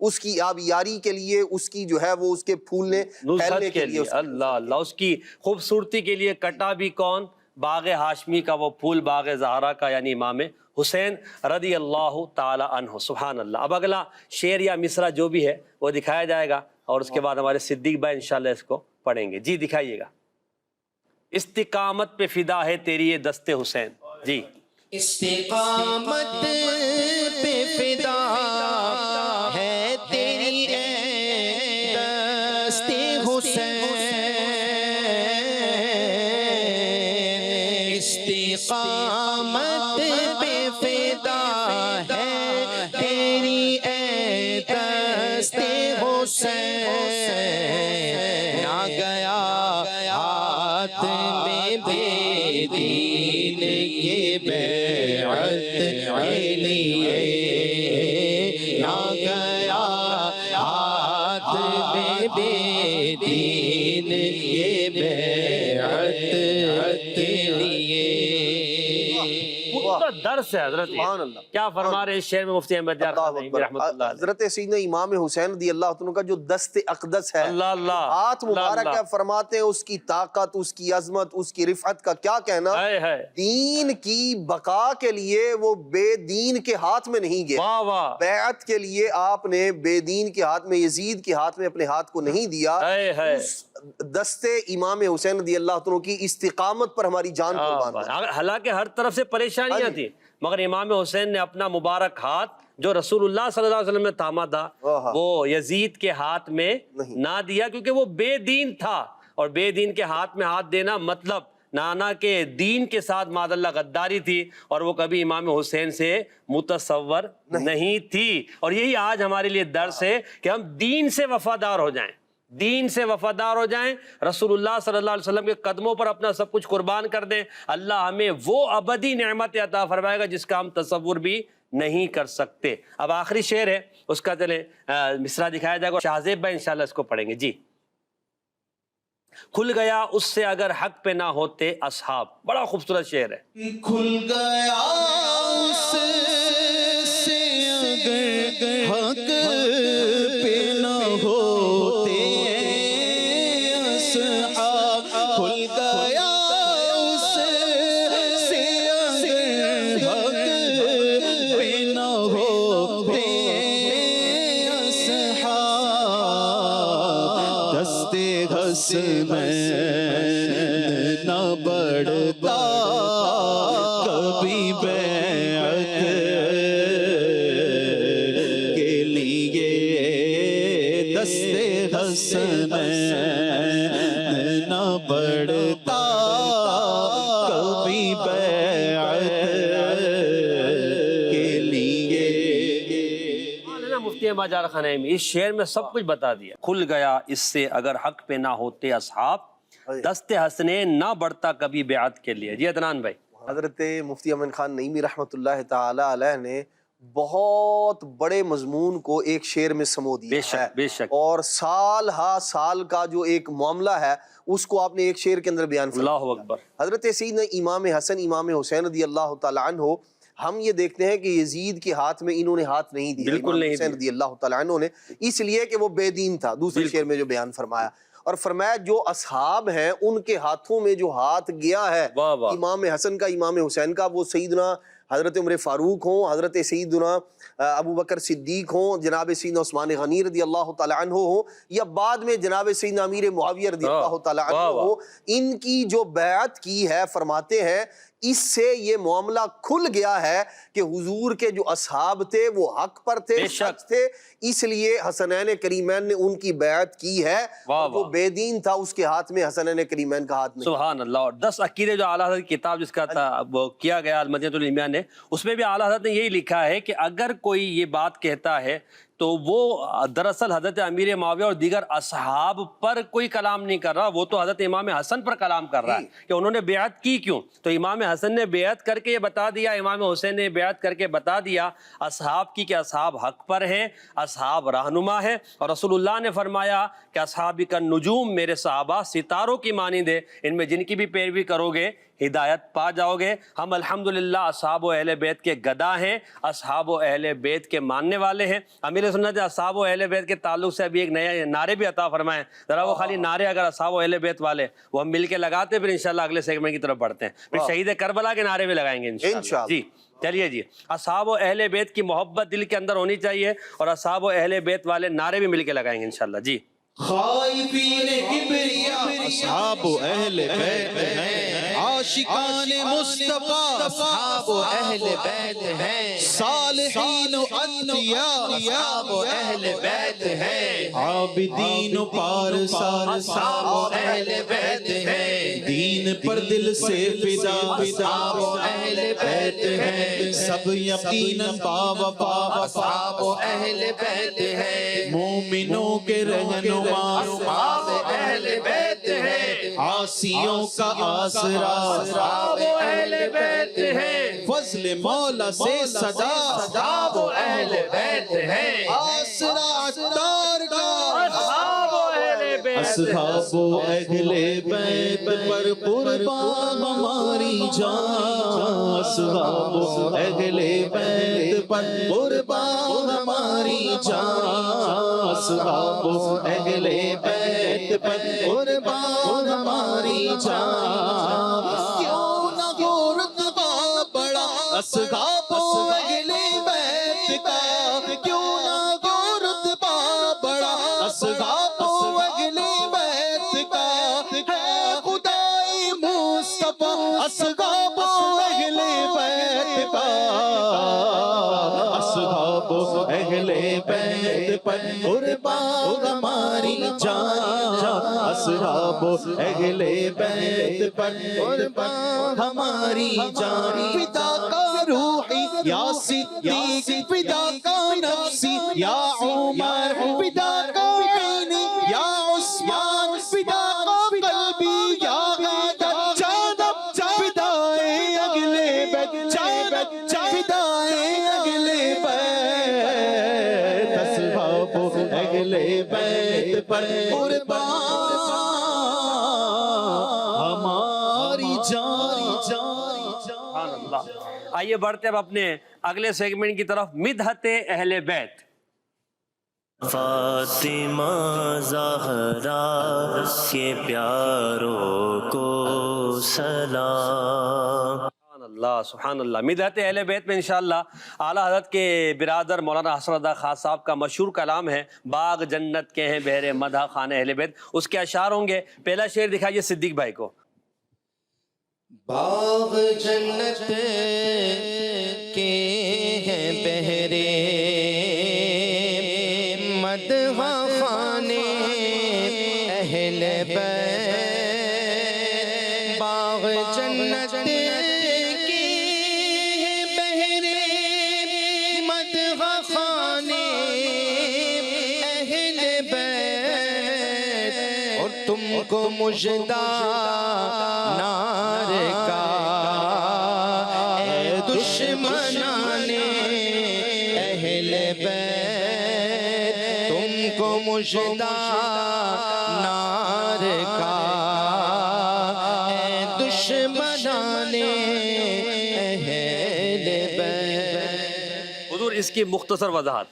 اس کی آبیاری کے لیے، اس کی جو ہے وہ اس کے پھولنے پھیلنے کے لیے،
اللہ اللہ، اس کی خوبصورتی کے لیے کٹا بھی کون؟ باغ ہاشمی کا وہ پھول، باغ زہرا کا، یعنی امام حسین رضی اللہ تعالی عنہ۔ سبحان اللہ۔ اب اگلا شعر یا مصرع جو بھی ہے وہ دکھایا جائے گا اور اس کے بعد ہمارے صدیق بھائی انشاءاللہ اس کو پڑھیں گے۔ جی دکھائیے گا۔ استقامت پہ فدا ہے تیری یہ دست حسین۔ جی،
استقامت پہ فدا ہے تیری اے دست حسین، استقامت پہ فدا ہے تیری اے دست حسین، نہ گیا ہاتھ میں بے دین کے بیعت کے لیے، نہ گیا ہاتھ میں بے دین کے بیعت کے لیے۔
درس ہے حضرت.
سبحان اللہ.
کیا فرما رہے ہیں اس شعر میں مفتی احمد یار خان نعیمی رحمۃ اللہ علیہ.
حضرت سیدنا امام حسین رضی اللہ عنہ کا جو دست اقدس ہے,
اللہ اللہ,
ہاتھ مبارک ہے, فرماتے ہیں اس کی طاقت, اس کی عظمت, اس کی رفعت کا کیا کہنا. دین کی بقا کے لیے وہ بے دین کے ہاتھ میں نہیں گیا.
واہ واہ.
بیعت کے لیے آپ نے بے دین کے ہاتھ میں, یزید کے ہاتھ میں اپنے ہاتھ کو نہیں دیا. اس دست امام حسین رضی اللہ عنہ کی استقامت پر ہماری جان قربان ہے.
حالانکہ ہر طرف سے پریشانیاں تھیں, مگر امام حسین نے اپنا مبارک ہاتھ جو رسول اللہ صلی اللہ علیہ وسلم نے تھاما تھا وہ یزید کے ہاتھ میں نہ دیا, کیونکہ وہ بے دین تھا. اور بے دین کے ہاتھ میں ہاتھ دینا مطلب نانا کے دین کے ساتھ معاذ اللہ غداری تھی, اور وہ کبھی امام حسین سے متصور نہیں تھی. اور یہی آج ہمارے لیے درس ہے کہ ہم دین سے وفادار ہو جائیں, دین سے وفادار ہو جائیں, رسول اللہ صلی اللہ علیہ وسلم کے قدموں پر اپنا سب کچھ قربان کر دیں. اللہ ہمیں وہ ابدی نعمت عطا فرمائے گا جس کا ہم تصور بھی نہیں کر سکتے. اب آخری شعر ہے, اس کا چلیں مصرع دکھایا جائے گا, شاہزیب بھائی انشاءاللہ اس کو پڑھیں گے. جی. کھل گیا اس سے اگر حق پہ نہ ہوتے اصحاب. بڑا خوبصورت شعر ہے.
کھل گیا اس سے اگر حق پہ نہ ہوتے اصحاب. کھل گیا اس سے اگر حق پہ نہ ہوتے اصحاب. دستے حسن نہ بڑھتا کبھی بیعت کے لیے. دستے حسن نہ بڑھتا کبھی بیعت کے لیے.
مفتی احمد یار خان نعیمی اس شعر میں سب کچھ بتا دیا. کھل گیا اس سے اگر حق پہ نہ ہوتے اصحاب, دست حسنین نہ بڑھتا کبھی بیعت کے لیے. جی عدنان بھائی.
حضرت مفتی امین خان نعیمی رحمۃ اللہ تعالی علیہ نے بہت بڑے مضمون کو ایک شعر میں سمو دیا ہے.
بے شک.
اور سال ہا سال کا جو ایک معاملہ ہے اس کو آپ نے ایک شعر کے اندر بیان فرمایا.
اللہ اکبر.
حضرت سیدنا امام حسن امام حسین رضی اللہ تعالیٰ عنہ, ہم یہ دیکھتے ہیں کہ یزید کے ہاتھ میں انہوں نے ہاتھ نہیں دیا,
بالکل نہیں
حسین رضی اللہ تعالیٰ عنہ نے, اس لیے کہ وہ بے دین تھا. دوسرے شعر میں جو بیان فرمایا, اور فرمایا جو اصحاب ہیں ان کے ہاتھوں میں جو ہاتھ گیا ہے امام حسن کا, امام حسین کا, وہ سیدنا حضرت عمر فاروق ہوں, حضرت سیدنا ابو بکر صدیق ہوں, جناب سیدنا عثمان غنی رضی اللہ تعالیٰ عنہ ہوں, یا بعد میں جناب سیدنا امیر معاویہ رضی اللہ تعالیٰ عنہ ہوں, ان کی جو بیعت کی ہے, فرماتے ہیں اس سے یہ معاملہ کھل گیا ہے کہ حضور کے جو اصحاب تھے وہ حق پر تھے, سچ تھے, اس لیے حسنین کریمین نے ان کی بیعت کی ہے. جو بے دین تھا اس کے ہاتھ میں حسنین کریمین کا ہاتھ نہیں.
سبحان اللہ. اور 10 عقیدے جو اعلیٰ حضرت کی کتاب جس کا کیا گیا المدینۃ العلمیہ نے, اس میں بھی اعلیٰ حضرت نے یہی لکھا ہے کہ اگر کوئی یہ بات کہتا ہے تو وہ دراصل حضرت امیر معاویہ اور دیگر اصحاب پر کوئی کلام نہیں کر رہا, وہ تو حضرت امام حسن پر کلام کر رہا ہے کہ انہوں نے بیعت کی کیوں. تو امام حسن نے بیعت کر کے یہ بتا دیا, امام حسین نے بیعت کر کے بتا دیا اصحاب کی کہ اصحاب حق پر ہیں, اصحاب رہنما ہے. اور رسول اللہ نے فرمایا کہ اصحابی کا نجوم, میرے صحابہ ستاروں کی مانند ہے, ان میں جن کی بھی پیروی کرو گے ہدایت پا جاؤ گے. ہم الحمدللہ اصحاب و اہل بیت کے گدا ہیں, اصحاب و اہل بیت کے ماننے والے ہیں. امیر سنت اصحاب و اہل بیت کے تعلق سے ابھی ایک نیا نعرے بھی عطا فرمائیں. ذرا وہ خالی نعرے اگر اصحاب و اہل بیت والے وہ ہم مل کے لگاتے, پھر انشاءاللہ اگلے سیگمنٹ کی طرف بڑھتے ہیں. پھر شہید کربلا کے نعرے بھی لگائیں گے انشاءاللہ. جی چلیے جی. اصحاب و اہل بیت کی محبت دل کے اندر ہونی چاہیے, اور اصحاب و اہل بیت والے نعرے بھی مل کے لگائیں گے انشاءاللہ. جی.
خائفین کبریا اصحاب و اہل بیت ہیں, عاشقان مصطفیٰ اصحاب و اہل بیت ہیں, صالحین و انبیاء اصحاب و اہل بیت ہیں, عابدین و پارسا اصحاب و اہل بیت ہیں, دین پر دل سے فدا اصحاب و اہل بیت ہیں, سب یقیناً باوفا اصحاب و اہل بیت ہیں, مومنوں کے رہنما اصحاب اہل بیت ہیں, عاصیوں کا آسرا اصحاب اہل بیت ہیں, فضل مولا سے صدا اصحاب اہل بیت ہیں, آسرا عطار کا
اصحاب اہل
اصحاب و اہل بیت پر قربان ہماری جان، اصحاب و اہل بیت پر قربان ہماری جان، اصحاب و اہل بیت پر قربان ہماری جان، کیوں نہ ہو رتبہ بڑا اصحاب و اہل بیت کا، کیوں نہ ہو رتبہ بڑا اصحاب و اہل بیت کا، ہے خدائے مصطفیٰ اصحاب و اہل بیت کا، اصحاب و اہل بیت پر قربان ہماری جان، اصحاب و اہل بیت پر قربان ہماری جان، فدا کا روحی یا صدیق، فدا کا نفسی یا عمر، فدا کا عینی یا عثمان، فدا کا قلبی یا حیدر، جانب فدائے اہل بیت، جانب فدائے اہل بیت، اصحاب و اہل بیت پر قربان ہماری جان۔
سبحان اللہ۔ آئیے بڑھتے اب اپنے اگلے سیگمنٹ کی طرف، مدحت اہل بیت۔
فاطمہ زہرا کے پیاروں کو سلام۔
سبحان اللہ سبحان اللہ۔ مدحت اہل بیت میں انشاءاللہ اعلیٰ حضرت کے برادر مولانا حسن رضا خان صاحب کا مشہور کلام ہے، باغ جنت کے ہیں بہر مدح خان اہل بیت، اس کے اشعار ہوں گے۔ پہلا شعر دکھائیے صدیق بھائی کو۔
باغ جنت کے ہیں بہرے مدح خان اہل بیت، باغ جنت کے ہیں بہرے مدح خان اہل بیت، اور تم کو مژدہ نار کا اے دشمنان اہل بیت، تم کو مژدہ نار کا اے دشمنان اہل بیت۔
حضور اس کی مختصر وضاحت،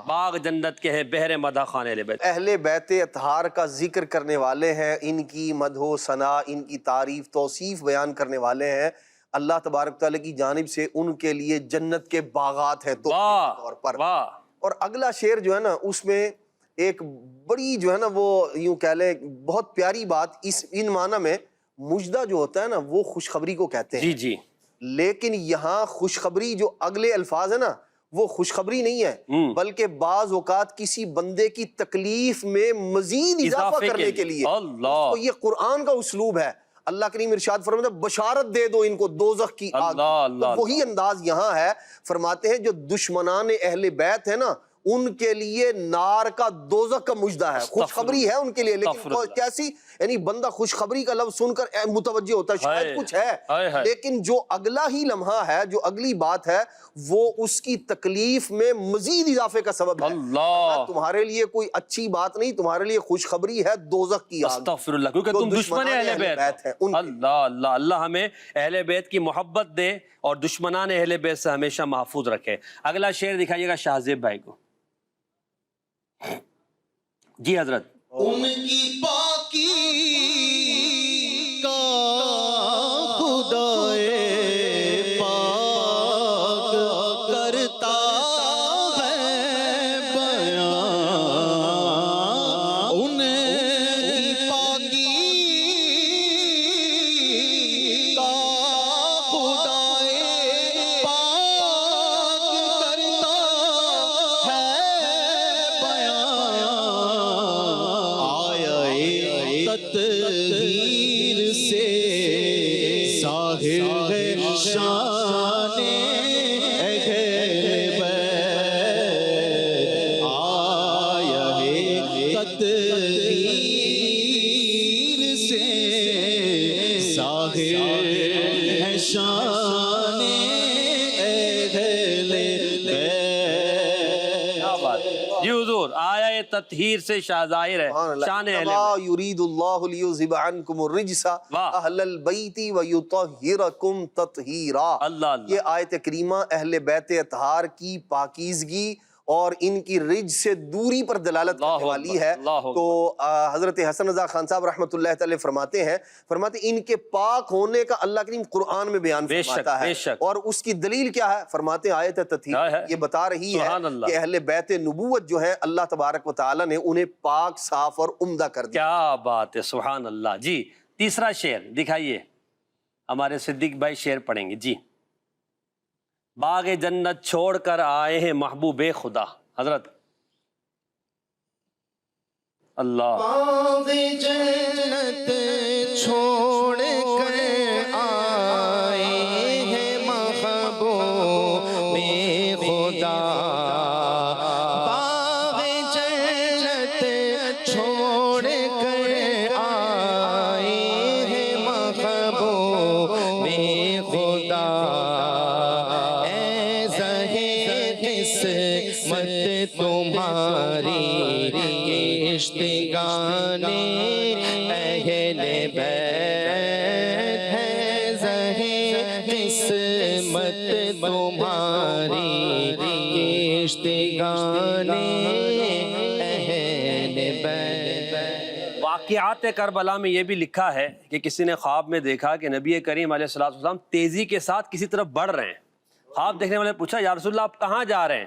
باغ جنت کے ہیں بہر مدح خان اہل بیت۔
اہل بیت اطہار کا ذکر کرنے والے ہیں، ان کی مدح و ثنا، ان کی تعریف توصیف بیان کرنے والے ہیں، اللہ تبارک تعالیٰ کی جانب سے ان کے لیے جنت کے باغات ہیں طور پر۔ اور اگلا شعر جو ہے نا اس میں ایک بڑی جو ہے نا وہ یوں کہہ لیں بہت پیاری بات، ان معنی میں مژدہ جو ہوتا ہے نا وہ خوشخبری کو کہتے ہیں،
جی،
لیکن یہاں خوشخبری جو اگلے الفاظ ہے نا وہ خوشخبری نہیں ہے، بلکہ بعض اوقات کسی بندے کی تکلیف میں مزید اضافہ کرنے کے لیے تو یہ قرآن کا اسلوب ہے۔ اللہ کریم ارشاد فرماتا ہے بشارت دے دو ان کو دوزخ کی آگ، تو وہی انداز یہاں ہے، فرماتے ہیں جو دشمنان اہل بیت ہے نا ان کے لیے نار کا دوزخ کا مژدہ ہے، خوشخبری ہے ان کے لیے، لیکن کیسی، یعنی بندہ خوشخبری کا لفظ سن کر متوجہ ہوتا ہے شاید کچھ ہے، لیکن جو اگلا ہی لمحہ ہے، جو اگلی بات ہے وہ اس کی تکلیف میں مزید اضافے کا سبب ہے۔ تمہارے لیے کوئی اچھی بات نہیں، تمہارے لیے خوشخبری ہے دوزخ کی آگ،
استغفر اللہ، کیونکہ تم دشمن اہل بیت ہیں۔ اللہ اللہ اللہ ہمیں اہل بیت کی محبت دے اور دشمنان اہل بیت سے ہمیشہ محفوظ رکھے۔ اگلا شعر دکھائیے گا شاہ زیب بھائی کو۔ جی حضرت۔
ان کی پاکی کا خدائے پاک کرتا ہے بیان، ان کی پاکی کا خدائے پاک کرتا ہے بیان، تطہیر سے ظاہر ہے شان اہل بیت، آیا ہے تطہیر سے ظاہر ہے شان اہل بیت۔
جی حضور، آیا تطہیر سے شاظاہر ہے، شان اہل بیت۔
یرید اللہ لیذھب عنکم الرجس اہل البیت ویطہرکم تطہیرا۔ یہ آیت کریمہ اہل بیت اطہار کی پاکیزگی اور ان کی رج سے دوری پر دلالت کرنے والی ہے۔ تو حضرت حسن رضا خان صاحب رحمۃ اللہ تعالی فرماتے ہیں ان کے پاک ہونے کا اللہ کریم قرآن میں بیان فرماتا ہے، اور اس کی دلیل کیا ہے؟ فرماتے ہیں آیت تطہیر یہ بتا رہی ہے کہ اہل بیت نبوت جو ہے اللہ تبارک و تعالی نے انہیں پاک، صاف اور عمدہ کر دیا۔
کیا بات ہے، سبحان اللہ۔ جی تیسرا شعر دکھائیے، ہمارے صدیق بھائی شعر پڑھیں گے جی۔ باغ جنت چھوڑ کر آئے ہیں محبوب خدا، حضرت اللہ۔
باغ جنت چھوڑ کر آئے ہیں محبوب خدا، باغ جنت چھوڑ کر آئے ہیں محبوب خدا، قسمت تمہاری عشقگانے اہل بیت ہے، زہر قسمت تمہاری عشقگانے اہل بیت۔
واقعات کربلا میں یہ بھی لکھا ہے کہ کسی نے خواب میں دیکھا کہ نبی کریم علیہ الصلوۃ والسلام تیزی کے ساتھ کسی طرف بڑھ رہے ہیں۔ خواب دیکھنے والے نے پوچھا یا رسول اللہ آپ کہاں جا رہے ہیں؟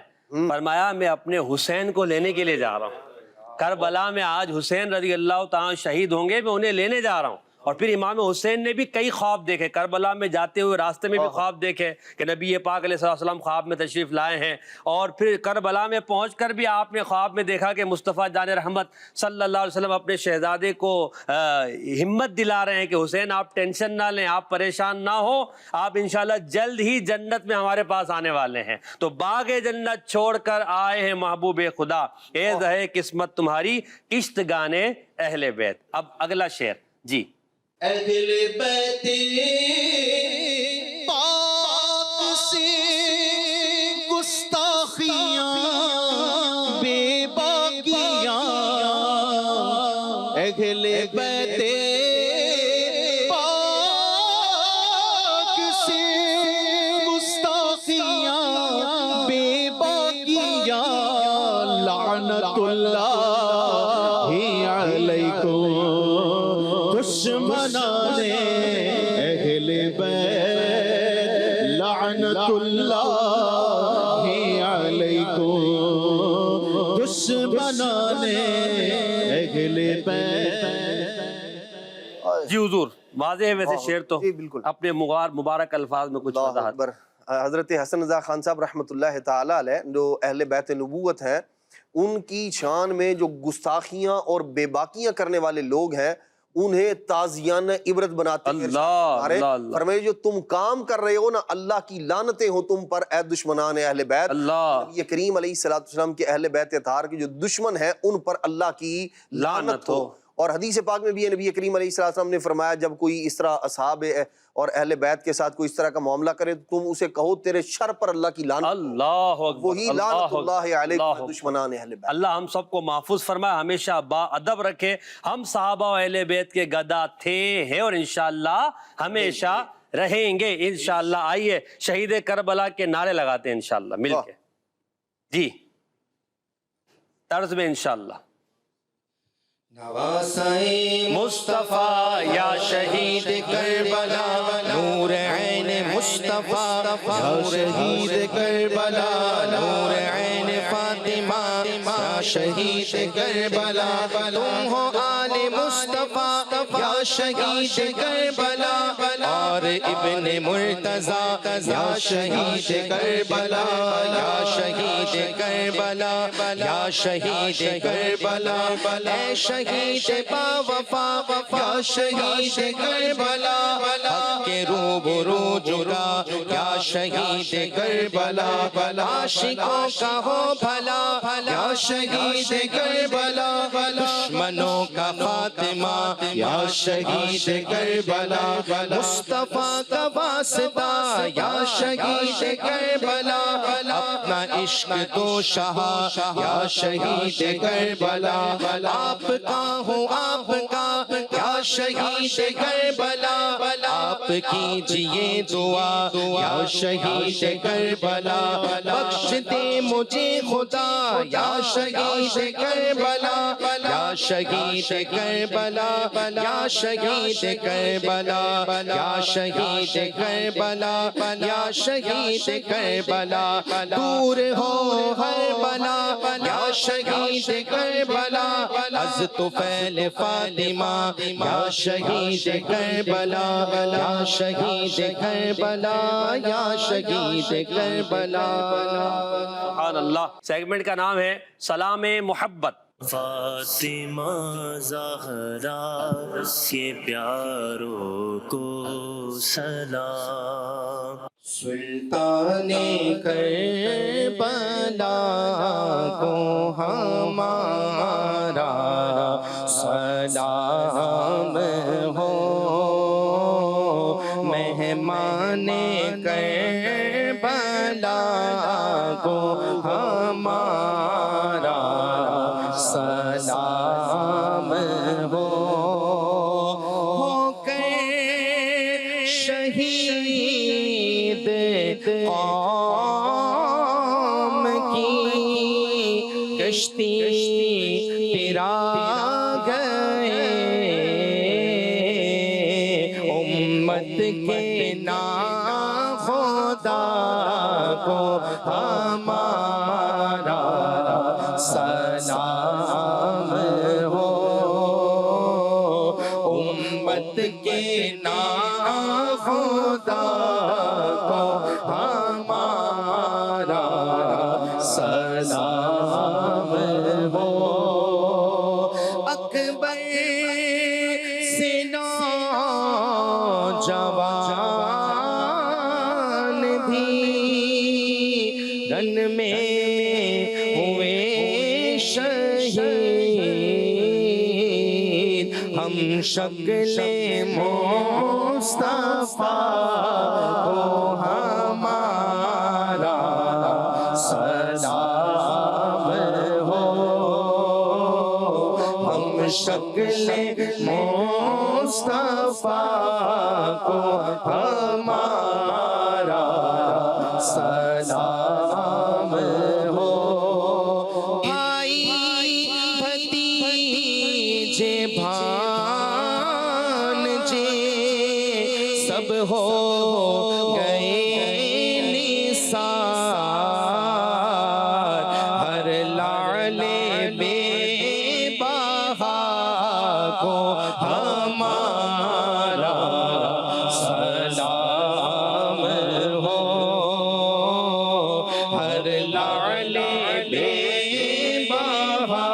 فرمایا میں اپنے حسین کو لینے کے لیے جا رہا ہوں، کربلا میں آج حسین رضی اللہ تعالیٰ شہید ہوں گے، میں انہیں لینے جا رہا ہوں۔ اور پھر امام حسین نے بھی کئی خواب دیکھے، کربلا میں جاتے ہوئے راستے میں بھی خواب دیکھے کہ نبی پاک علیہ السلام خواب میں تشریف لائے ہیں، اور پھر کربلا میں پہنچ کر بھی آپ نے خواب میں دیکھا کہ مصطفیٰ جان رحمت صلی اللہ علیہ وسلم اپنے شہزادے کو ہمت دلا رہے ہیں کہ حسین آپ ٹینشن نہ لیں، آپ پریشان نہ ہو، آپ انشاءاللہ جلد ہی جنت میں ہمارے پاس آنے والے ہیں۔ تو باغ جنت چھوڑ کر آئے ہیں محبوب خدا، اے زہے قسمت تمہاری عشق گانے اہل بیت۔ اب اگلا شعر جی۔
اہل بیت پاک سے گستاخیاں بے باقیاں، اہل بیت پاک سے گستاخیاں بے باقیاں، لعنت اللہ علیکم دشمنان اہل بیت، لعنت اللہ علیکم دشمنان اہل بیت۔
جی حضور واضح ہے ویسے شعر تو، اپنے مبارک الفاظ میں کچھ وضاحت۔
حضرت حسن رضا خان صاحب رحمۃ اللہ تعالی علیہ جو اہل بیت نبوت ہیں، ان کی شان میں جو گستاخیاں اور بے باکیاں کرنے والے لوگ ہیں انہیں تازیانہ عبرت بناتے ہیں۔ فرمائے جو تم کام کر رہے ہو نا، اللہ کی لعنتیں ہو تم پر اے دشمنان اہل بیت۔ یہ کریم علیہ السلام کے اہل بیت اطہار کے جو دشمن ہیں ان پر اللہ کی لعنت ہو۔ اور حدیث پاک میں بھی نبی کریم علیہ السلام نے فرمایا جب کوئی اس طرح اصحاب اور اہل بیت کے ساتھ کوئی اس طرح کا معاملہ کرے تو تم اسے کہو تیرے شر پر اللہ کی لعنت،
اللہ اکبر،
وہی لعنت اللہ علیکم دشمنان اہل بیت۔ اللہ
ہم سب کو محفوظ فرمائے، ہمیشہ با ادب رکھے۔ ہم صحابہ و اہل بیت کے گدا تھے، ہیں اور انشاءاللہ ہمیشہ رہیں گے انشاءاللہ۔ آئیے شہید کربلا کے نعرے لگاتے ہیں انشاءاللہ مل کے جی طرز میں انشاءاللہ۔
نواسائے مصطفیٰ یا شہید کربلا، نور عین مصطفیٰ یا شہید کربلا، نور عین فاطمہ یا شہید کربلا، تم ہو آل مصطفیٰ یا شہید کربلا، اور ابن مرتضیٰ یا شہید کربلا، یا شہید کربلا، یا شہید کربلا، اے شہید با وفا یا شہید کربلا، حق کے روح عروج کا یا شہید کربلا عاشقوں کا ہو بھلا یا شہید کربلا دشمنوں کا خاتمہ یا شہید کربلا مصطفیٰ کا واسطہ یا شہید کربلا اپنا عشق تو شہا یا شہید کربلا آپ کا ہوں آپ کا یا شہید کربلا آپ کیجئے دعا یا شہید کربلا بخش دے مجھے خدا یا شہید کربلا یا شہید کربلا یا شہید کربلا یا شہید کربلا یا شہید کربلا دور ہو ہر بلا یا شہید کربلا از طفیل فاطمہ یا شہید کربلا یا شہید کربلا یا شہید کربلا.
سبحان اللہ. سیگمنٹ کا نام ہے سلام محبت.
فاطمہ زہرا کے پیاروں کو سلام.
سلطان کربلا کو ہمارا سلام ہو مہمان کربلا کو ہمارا سلام ہو کر شہید قوم کی کشتی تیرا گئے امت کے ناخدا کو ہمارا سلام ہو امت کے ناخدا کو ہمارا سلام ہو. اکبر سے نوجوان بھی رن میں ہوئے شہید ہم شکل مصطفیٰ کو ہمارا سلام ہو ہم شکل مصطفیٰ کو ہمارا سلام ہو. بھائی بھتیجے بھانجے سب ہو گئے نثار ہر لاڑے بے بہا کو ہمارا سلام ہو ہر لاڑے بے بہا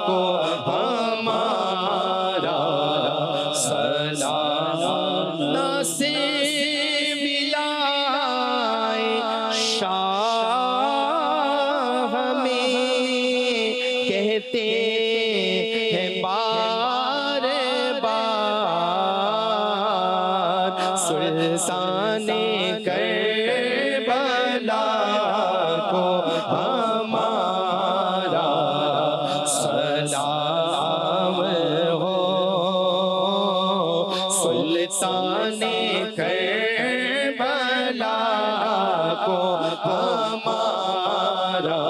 کو ہمارا سلام. ناصر ولائے شاہ ہمیں کہتے ہیں بار بار سلطان کربلا کو ہمارا سلام ہو سلطان کربلا کو ہمارا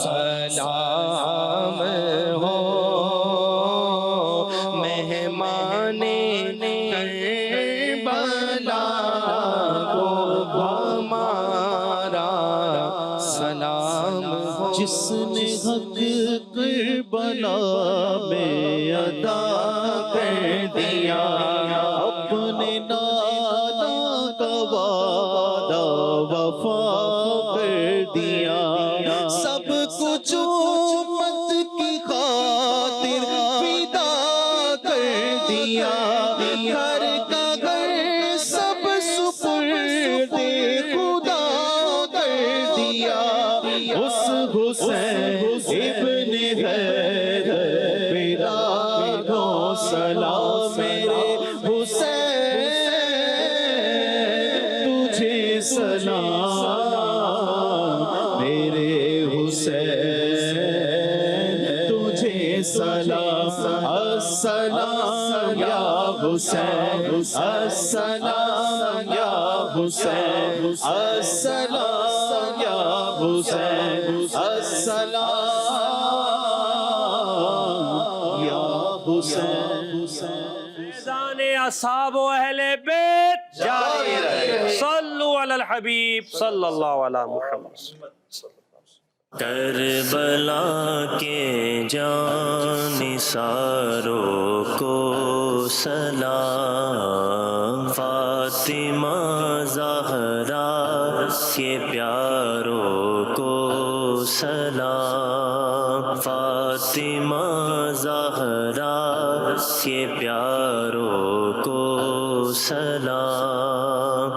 سلام ہو مہمان کربلا کو ہمارا سلام ہو.
جس نے حق کربلا میں ادا کر دیا اپنے نانا کا وعدہ وفا کر دیا سب کچھ امت کی خاطر فدا کر دیا گھر کا گھر
حسین السلام یا حسین السلام یا حسین السلام یا حسین
فیضان اصحاب و اہل بیت جاری رہے صلو علی الحبیب صلی اللہ علی محمد
کربلا کے جانثاروں کو سلام فاطمہ زہرا کے پیاروں کو سلام فاطمہ زہرا کے پیاروں کو سلام